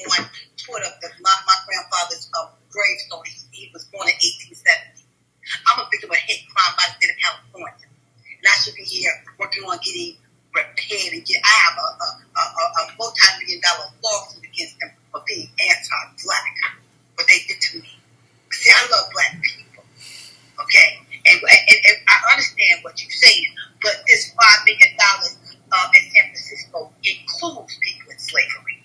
on Twitter my grandfather's gravestone. He was born in 1870. I'm a victim of hate crime by the state of California, and I should be here working on getting repaired. And I have a multi-million-dollar lawsuit against them for being anti-black. What they did to me. See, I love black people. Okay, and I understand what you're saying, but this $5 million in San Francisco includes people in slavery.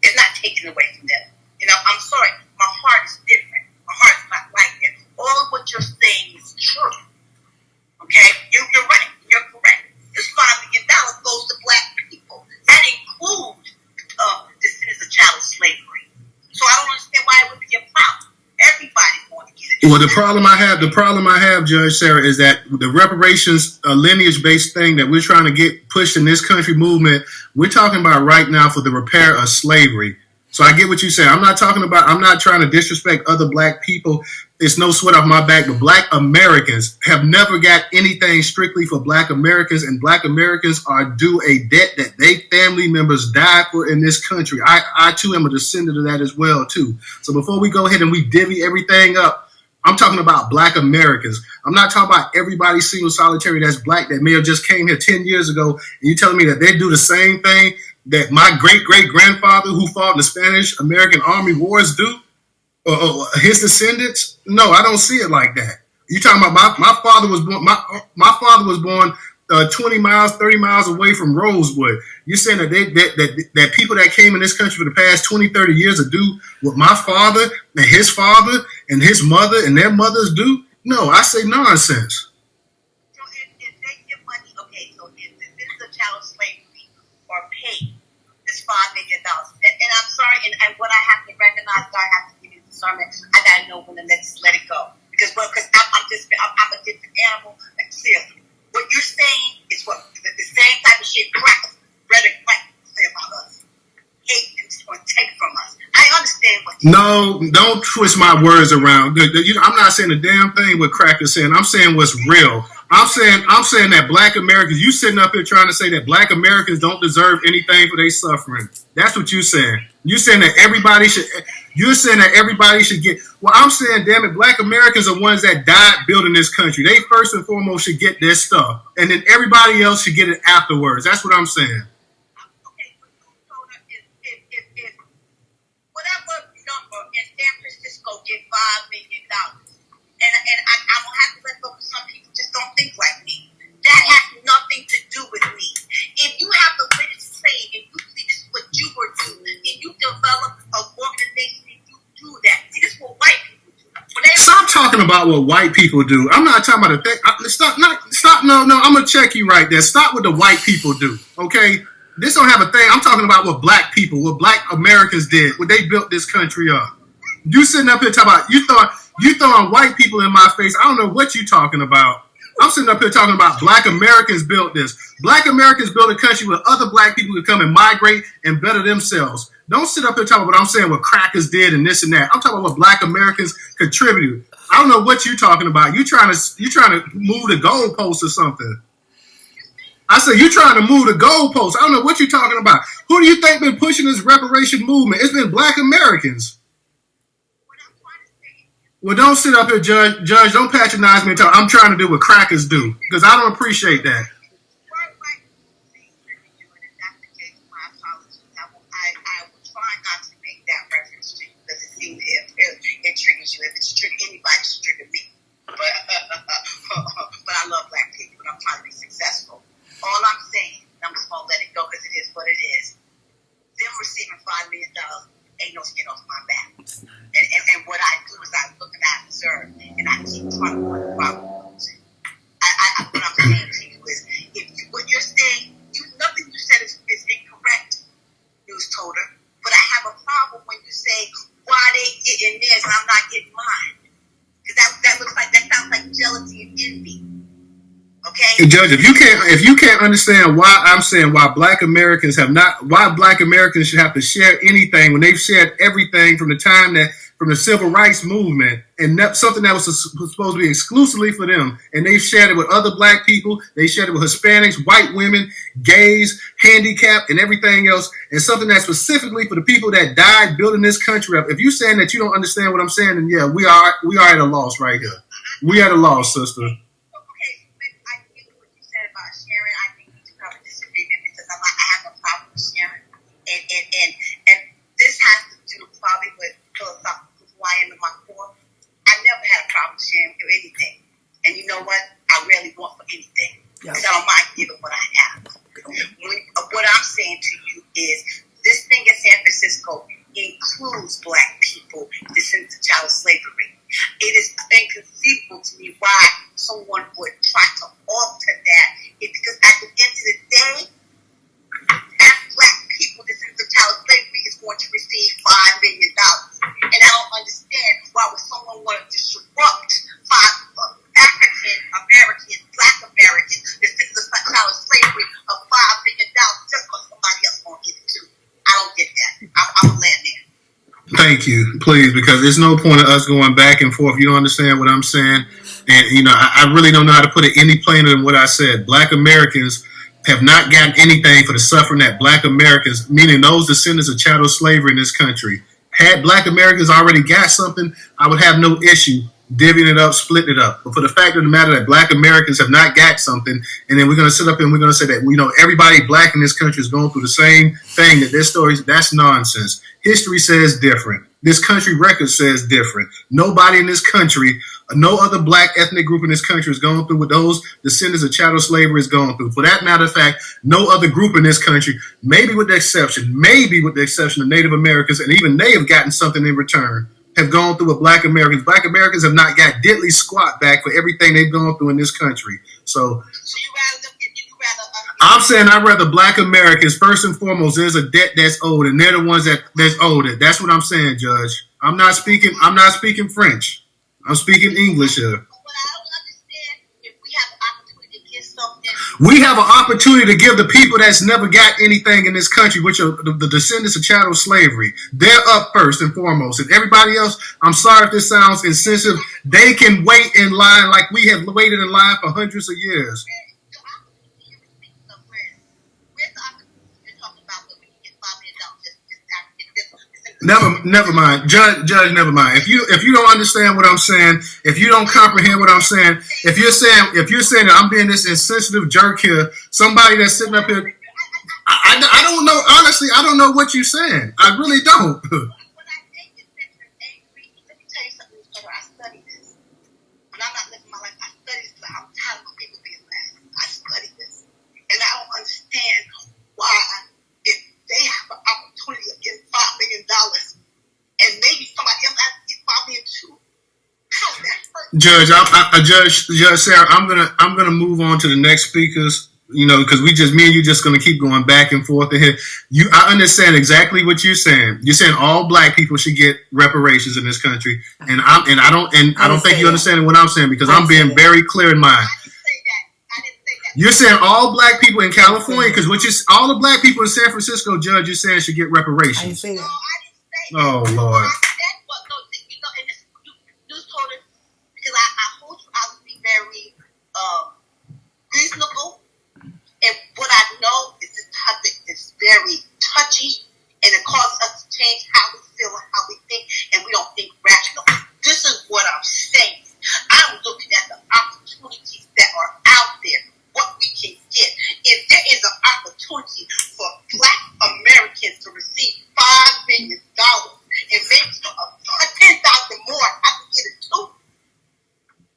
It's not taken away from them. You know, I'm sorry, my heart is different. My heart's not like that. All of what you're saying is true. Okay, you're right. You're correct. This $5 million goes to black people. That includes descendants of chattel slavery. So I don't understand why it would be a problem. Everybody's going to get it. Well, the problem I have, Judge Sarah, is that the reparations lineage-based thing that we're trying to get pushed in this country movement, we're talking about right now for the repair of slavery. So I get what you say. I'm not trying to disrespect other black people. It's no sweat off my back, but black Americans have never got anything strictly for black Americans, and black Americans are due a debt that they family members died for in this country. I too am a descendant of that as well, too. So before we go ahead and we divvy everything up, I'm talking about black Americans. I'm not talking about everybody single solitary that's black that may have just came here 10 years ago, and you telling me that they do the same thing that my great-great-grandfather who fought in the Spanish-American Army wars do? His descendants? No, I don't see it like that. You talking about my father was born? My father was born 20 miles, 30 miles away from Rosewood. You're saying that people that came in this country for the past 20, 30 years to do what my father and his father and his mother and their mothers do? No, I say nonsense. So if they give money, okay, so if this is a child slavery or pay this $5 million, and I'm sorry, and what I have to recognize, I have to give you discernment. I gotta know when to let it go because I'm a different animal, and clearly. What you're saying is what the same type of shit crackers, rhetoric, say about us. Hate and going to take from us. I understand what No, don't twist my words around. I'm not saying a damn thing what Cracker's saying. I'm saying what's real. I'm saying that Black Americans. You sitting up here trying to say that Black Americans don't deserve anything for their suffering. That's what you're saying. You're saying that everybody should. You're saying that everybody should get. Well, I'm saying, damn it, Black Americans are ones that died building this country. They first and foremost should get their stuff, and then everybody else should get it afterwards. That's what I'm saying. Okay, but if whatever number in San Francisco get $5 million, and I'm gonna have to let go, because some people just don't think like me. That has nothing to do with me. If you have the witness to say, if you see this is what you were doing, and you develop an organization and you do that, see, this is what white people do. Stop talking about what white people do. I'm not talking about a thing. Stop. No. I'm gonna check you right there. Stop what the white people do. Okay. This don't have a thing. I'm talking about what Black people, what Black Americans did, what they built this country up. You sitting up here talking about you throwing white people in my face. I don't know what you talking about. I'm sitting up here talking about Black Americans built this. Black Americans built a country where other Black people could come and migrate and better themselves. Don't sit up here talking about what I'm saying, what crackers did and this and that. I'm talking about what Black Americans contributed. I don't know what you're talking about. You trying to move the goalposts or something. I said, you're trying to move the goalposts. I don't know what you're talking about. Who do you think been pushing this reparation movement? It's been Black Americans. Well, don't sit up here, Judge. Don't patronize me and talk. I'm trying to do what crackers do, because I don't appreciate that. I will try not to make that reference to you, because it seems it triggers you. If it's triggered anybody, it's triggered me. But I love Black people, and I'm trying to be successful. All I'm saying, I'm just going to let it go because it is what it is. Them receiving $5 million ain't no skin off my back. And what I do is I look and I observe, and I keep trying to find the problem. What I'm saying to you is, what you're saying, nothing you said is incorrect, News Toter. But I have a problem when you say, why they getting theirs and I'm not getting mine. Because that sounds like jealousy and envy. Okay. Hey, Judge, if you can't understand why I'm saying why Black Americans should have to share anything when they've shared everything from the civil rights movement, and something that was supposed to be exclusively for them, and they've shared it with other Black people, they shared it with Hispanics, white women, gays, handicapped, and everything else, and something that's specifically for the people that died building this country up. If you're saying that you don't understand what I'm saying, then yeah, we are at a loss right here. We at a loss, sister. And this has to do probably with philosophical who I am in my core. I never had a problem sharing anything. And you know what? I rarely want for anything. Because I don't mind giving what I have. What I'm saying to you is this thing in San Francisco includes Black people descendants of child slavery. It is inconceivable to me why someone would try to alter that. It's because at the end of the day, as Black people descendants of child slavery is going to receive $5 million. And I don't understand why would someone want to disrupt African Americans, Black Americans, descendants of child slavery of $5 million just because somebody else won't get it too. I don't get that. I'm a land there. Thank you, please, because there's no point of us going back and forth. You don't understand what I'm saying, and I really don't know how to put it any plainer than what I said. Black Americans have not gotten anything for the suffering that Black Americans, meaning those descendants of chattel slavery in this country. Had Black Americans already got something, I would have no issue divvying it up, splitting it up. But for the fact of the matter that Black Americans have not got something, and then we're going to sit up and we're going to say that, everybody Black in this country is going through the same thing, that their stories, that's nonsense. History says different. This country record says different. Nobody in this country, no other Black ethnic group in this country is going through what those descendants of chattel slavery is going through. For that matter of fact, no other group in this country, maybe with the exception of Native Americans, and even they have gotten something in return, have gone through what Black Americans. Black Americans have not got diddly squat back for everything they've gone through in this country. So I'm saying I'd rather Black Americans, first and foremost, there's a debt that's owed, and they're the ones that's owed it. That's what I'm saying, Judge. I'm not speaking French. I'm speaking English here. But I don't understand if we have the opportunity to get something. We have an opportunity to give the people that's never got anything in this country, which are the descendants of chattel slavery. They're up first and foremost. And everybody else, I'm sorry if this sounds insensitive, they can wait in line like we have waited in line for hundreds of years. Never mind, Judge. Never mind. If you don't understand what I'm saying, if you don't comprehend what I'm saying, if you're saying that I'm being this insensitive jerk here, somebody that's sitting up here, I don't know. Honestly, I don't know what you're saying. I really don't. Why, if they have an opportunity of getting $5 million, and maybe somebody else has to get $5 million too, how does that hurt? Judge Sarah, I'm gonna move on to the next speakers. Because me and you just gonna keep going back and forth in here. I understand exactly what you're saying. You're saying all black people should get reparations in this country, and I don't think you understand what I'm saying because I'm being very clear in mind. You're saying all black people in California, because all the black people in San Francisco, Judge, you're saying should get reparations. I didn't say that. No, I didn't say that. Oh, Lord. I said what, no, and this, you told it, because I hold you out to be very reasonable, and what I know is this topic is very touchy, and it causes us to change how we feel and how we think, and we don't think rational. This is what I'm saying. I'm looking at the opportunities that are out there. What we can get. If there is an opportunity for Black Americans to receive $5 million and maybe 10,000 more, I can get it too.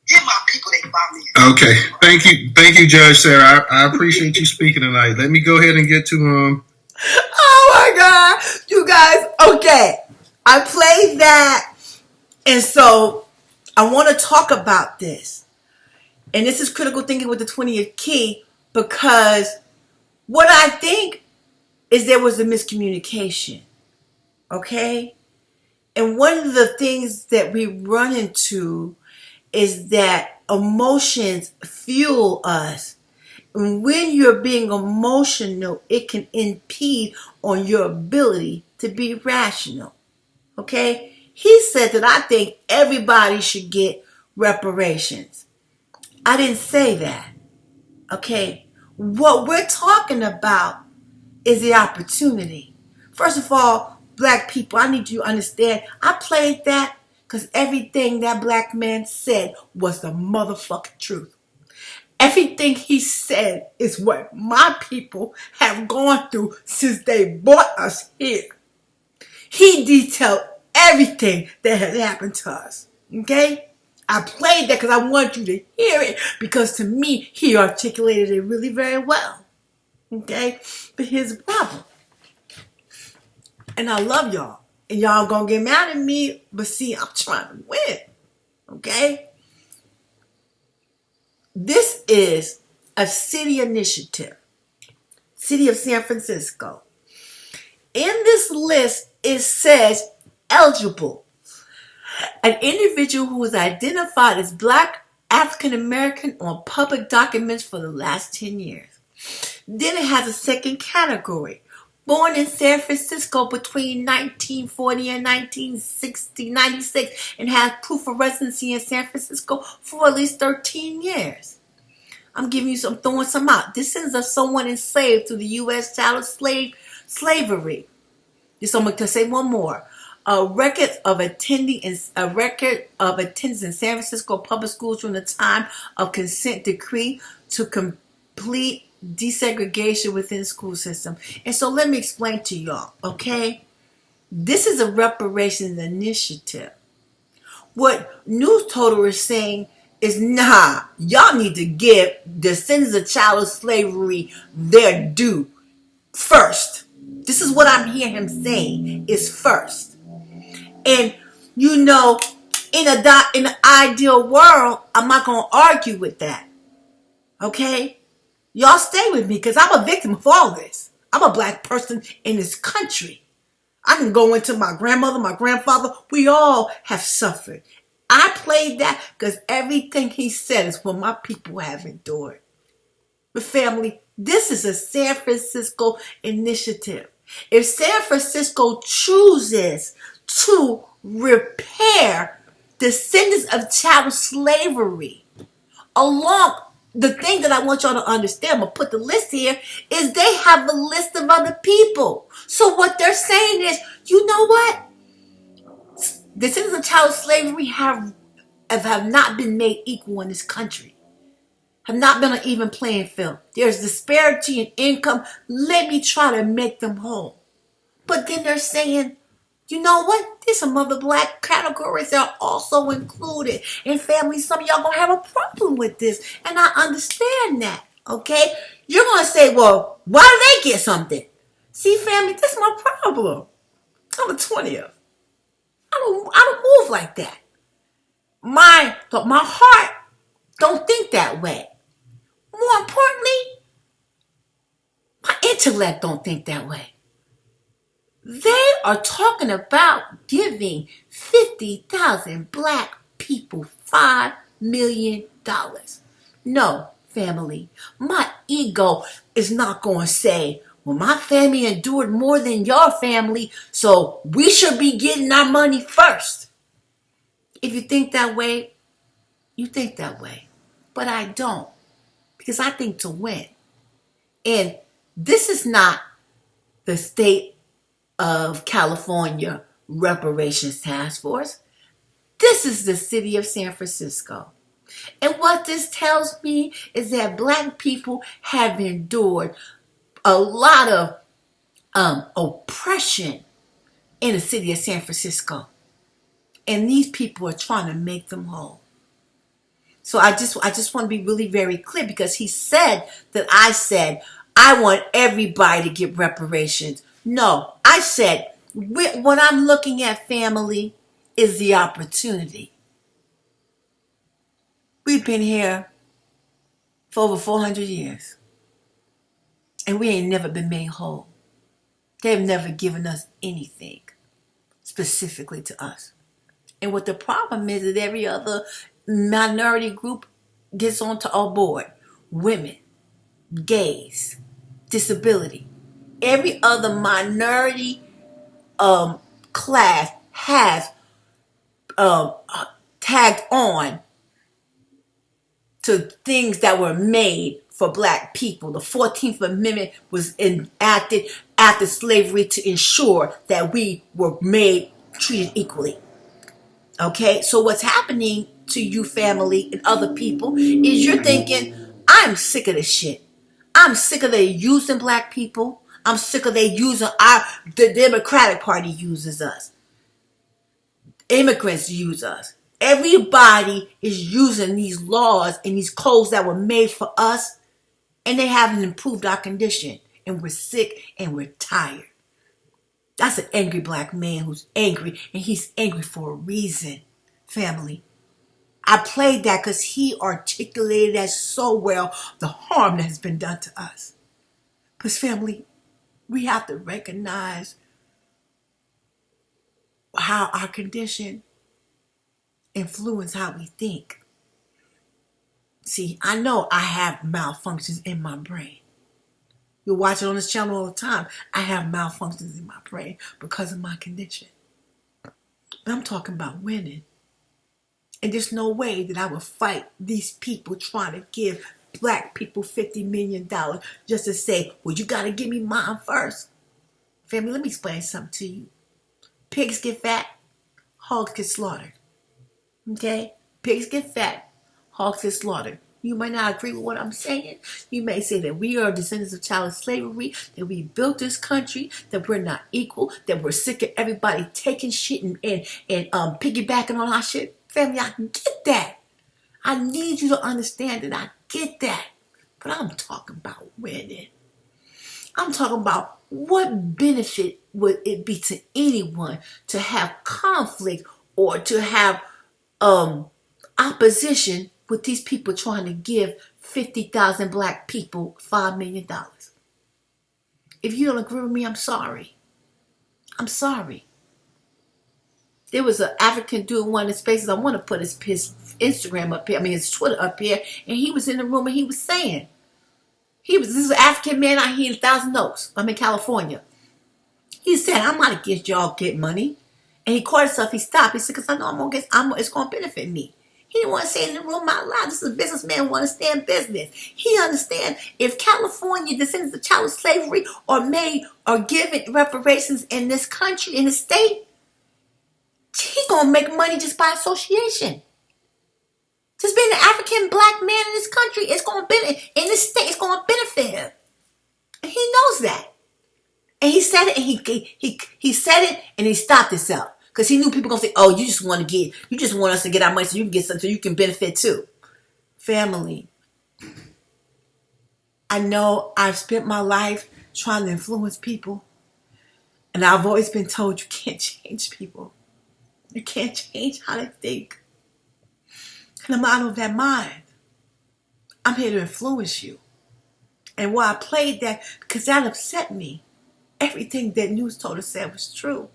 Give my people their $5 million. Okay, thank you, Judge Sarah. I appreciate you speaking tonight. Let me go ahead and get to Oh my God, you guys. Okay, I played that, and so I want to talk about this. And this is critical thinking with the 20th key, because what I think is there was a miscommunication. Okay? And one of the things that we run into is that emotions fuel us. And when you're being emotional, it can impede on your ability to be rational. Okay? He said that I think everybody should get reparations. I didn't say that. Okay? What we're talking about is the opportunity. First of all, black people, I need you to understand, I played that because everything that black man said was the motherfucking truth. Everything he said is what my people have gone through since they brought us here. He detailed everything that had happened to us. Okay? I played that because I want you to hear it, because to me, he articulated it really very well. Okay? But here's the problem. And I love y'all. And y'all gonna get mad at me, but see, I'm trying to win. Okay? This is a city initiative. City of San Francisco. In this list, it says eligible. An individual who is identified as Black, African American on public documents for the last 10 years. Then it has a second category. Born in San Francisco between 1940 and 1996 and has proof of residency in San Francisco for at least 13 years. I'm giving you throwing some out. This is of someone enslaved through the U.S. chattel slavery. Just I'm going to say one more. A record of attendance in San Francisco public schools during the time of consent decree to complete desegregation within the school system. And so let me explain to y'all, okay? This is a reparations initiative. What News Total is saying is, nah, y'all need to give descendants of chattel slavery their due first. This is what I'm hearing him saying, is first. And, you know, in an ideal world, I'm not going to argue with that. Okay? Y'all stay with me, because I'm a victim of all this. I'm a black person in this country. I can go into my grandmother, my grandfather. We all have suffered. I played that because everything he said is what my people have endured. But family, this is a San Francisco initiative. If San Francisco chooses to repair descendants of chattel slavery, along the thing that I want y'all to understand, I'm gonna put the list here, is they have a list of other people. So what they're saying is, you know what? Descendants of chattel slavery have not been made equal in this country. Have not been an even playing field. There's disparity in income. Let me try to make them whole. But then they're saying, you know what? There's some other black categories that are also included. And family, some of y'all gonna have a problem with this. And I understand that. Okay? You're gonna say, well, why do they get something? See, family, this is my problem. I'm the 20th. I don't move like that. My heart don't think that way. More importantly, my intellect don't think that way. They are talking about giving 50,000 black people $5 million. No, family, my ego is not going to say, well, my family endured more than your family, so we should be getting our money first. If you think that way, you think that way. But I don't, because I think to win. And this is not the state of California Reparations Task Force. This is the city of San Francisco. And what this tells me is that black people have endured a lot of oppression in the city of San Francisco. And these people are trying to make them whole. So I just want to be really very clear, because he said that I said, I want everybody to get reparations. No, I said, what I'm looking at, family, is the opportunity. We've been here for over 400 years. And we ain't never been made whole. They've never given us anything specifically to us. And what the problem is that every other minority group gets onto our board. Women, gays, disability. Every other minority class has tagged on to things that were made for black people. The 14th Amendment was enacted after slavery to ensure that we were treated equally. Okay, so what's happening to you, family, and other people is you're thinking, I'm sick of this shit. I'm sick of they using black people. I'm sick of they using the Democratic Party uses us. Immigrants use us. Everybody is using these laws and these codes that were made for us, and they haven't improved our condition. And we're sick and we're tired. That's an angry black man who's angry, and he's angry for a reason, family. I played that because he articulated that so well, the harm that has been done to us. Because, family, we have to recognize how our condition influences how we think. See, I know I have malfunctions in my brain. You watch it on this channel all the time. I have malfunctions in my brain because of my condition. But I'm talking about winning. And there's no way that I would fight these people trying to give black people $50 million just to say, well, you got to give me mine first. Family, let me explain something to you. Pigs get fat, hogs get slaughtered. Okay? Pigs get fat, hogs get slaughtered. You might not agree with what I'm saying. You may say that we are descendants of child slavery, that we built this country, that we're not equal, that we're sick of everybody taking shit and piggybacking on our shit. Family, I get that. I need you to understand that I get that. But I'm talking about winning. I'm talking about what benefit would it be to anyone to have conflict or to have opposition with these people trying to give 50,000 black people $5 million. If you don't agree with me, I'm sorry. I'm sorry. There was an African dude in one of the spaces. I want to put his Instagram up here. His Twitter up here. And he was in the room and he was saying, This is an African man out here in Thousand Oaks. I'm in California. He said, I'm not against y'all get money. And he caught himself, he stopped. He said, because I know it's going to benefit me. He didn't want to say it in the room out loud. This is a businessman who understands business. He understands if California descendants of child slavery are made or given reparations in this country, in the state, he going to make money just by association. Just being an African black man in this country, it's going to benefit, in this state, it's going to benefit him. And he knows that. And he said it, and he said it, and he stopped himself. Because he knew people gonna say, oh, you just want us to get our money so you can get something so you can benefit too. Family. I know I've spent my life trying to influence people. And I've always been told you can't change people. You can't change how they think. And I'm out of that mind. I'm here to influence you. And why I played that, because that upset me. Everything that News Total said was true.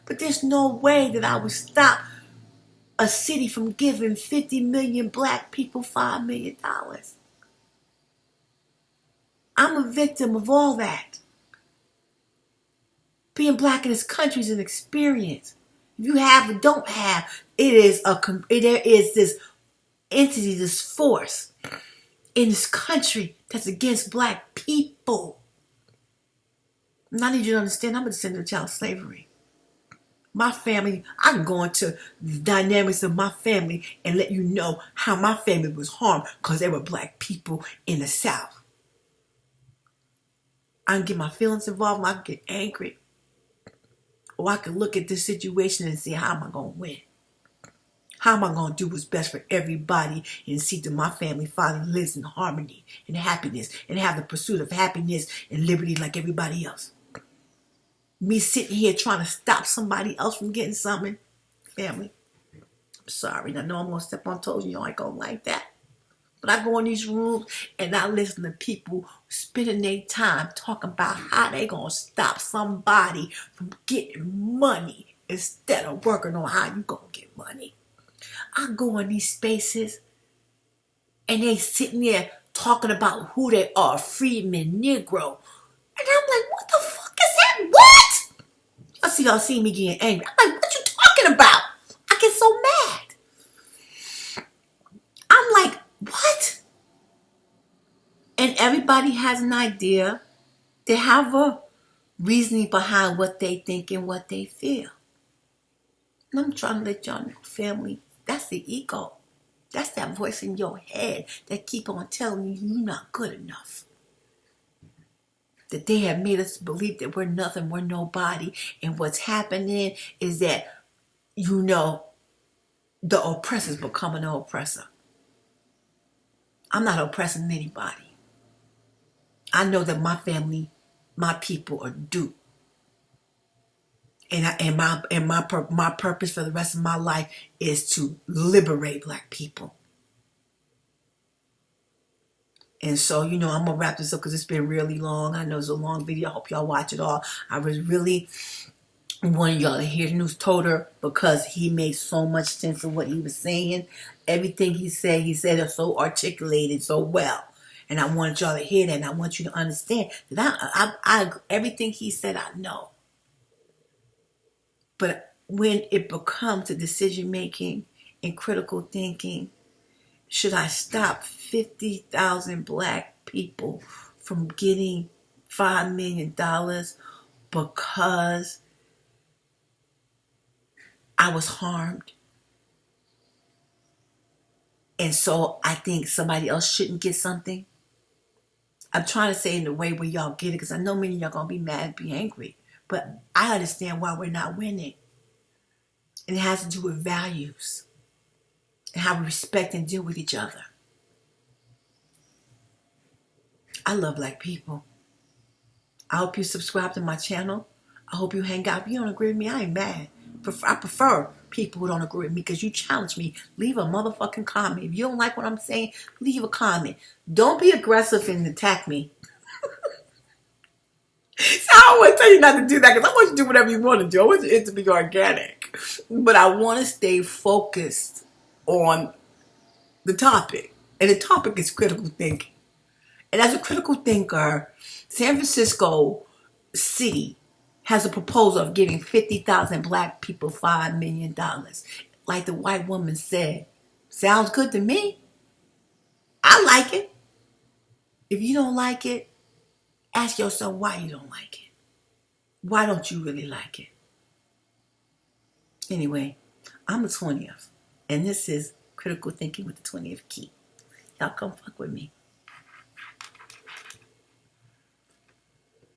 But there's no way that I would stop a city from giving 50 million black people $5 million. I'm a victim of all that. Being black in this country is an experience. If you have or don't have, there is this entity, this force in this country that's against black people. And I need you to understand, I'm a descendant of child slavery. My family, I can go into the dynamics of my family and let you know how my family was harmed because they were black people in the South. I can get my feelings involved, I can get angry. Or I can look at this situation and say, how am I going to win? How am I going to do what's best for everybody and see that my family finally lives in harmony and happiness and have the pursuit of happiness and liberty like everybody else? Me sitting here trying to stop somebody else from getting something. Family, I'm sorry. I know I'm going to step on toes. You know I ain't going to like that. But I go in these rooms and I listen to people spending their time talking about how they going to stop somebody from getting money instead of working on how you going to get money. I go in these spaces and they sitting there talking about who they are, freedman, Negro. And I'm like, what the fuck is that? What? Y'all see me getting angry. I'm like, what you talking about? I get so mad. I'm like, what? And everybody has an idea. They have a reasoning behind what they think and what they feel. And I'm trying to let y'all know, family, that's the ego. That's that voice in your head that keep on telling you you're not good enough. That they have made us believe that we're nothing, we're nobody. And what's happening is that, the oppressor's becoming an oppressor. I'm not oppressing anybody. I know that my family, my people are duped. And my purpose for the rest of my life is to liberate black people. And so, I'm going to wrap this up because it's been really long. I know it's a long video. I hope y'all watch it all. I was really wanting y'all to hear News Toter because he made so much sense of what he was saying. Everything he said it so articulated so well. And I wanted y'all to hear that. And I want you to understand that I everything he said, I know. But when it becomes a decision making and critical thinking, should I stop 50,000 black people from getting $5 million because I was harmed? And so I think somebody else shouldn't get something? I'm trying to say in the way where y'all get it, because I know many of y'all going to be mad and be angry. But I understand why we're not winning. And it has to do with values and how we respect and deal with each other. I love black people. I hope you subscribe to my channel. I hope you hang out. If you don't agree with me, I ain't mad. I prefer people who don't agree with me because you challenge me. Leave a motherfucking comment. If you don't like what I'm saying, leave a comment. Don't be aggressive and attack me. So I don't want to tell you not to do that because I want you to do whatever you want to do. I want it to be organic. But I want to stay focused on the topic. And the topic is critical thinking. And as a critical thinker, San Francisco City has a proposal of giving 50,000 black people $5 million. Like the white woman said, sounds good to me. I like it. If you don't like it, ask yourself why you don't like it. Why don't you really like it? Anyway, I'm the 20th, and this is Critical Thinking with the 20th Key. Y'all come fuck with me.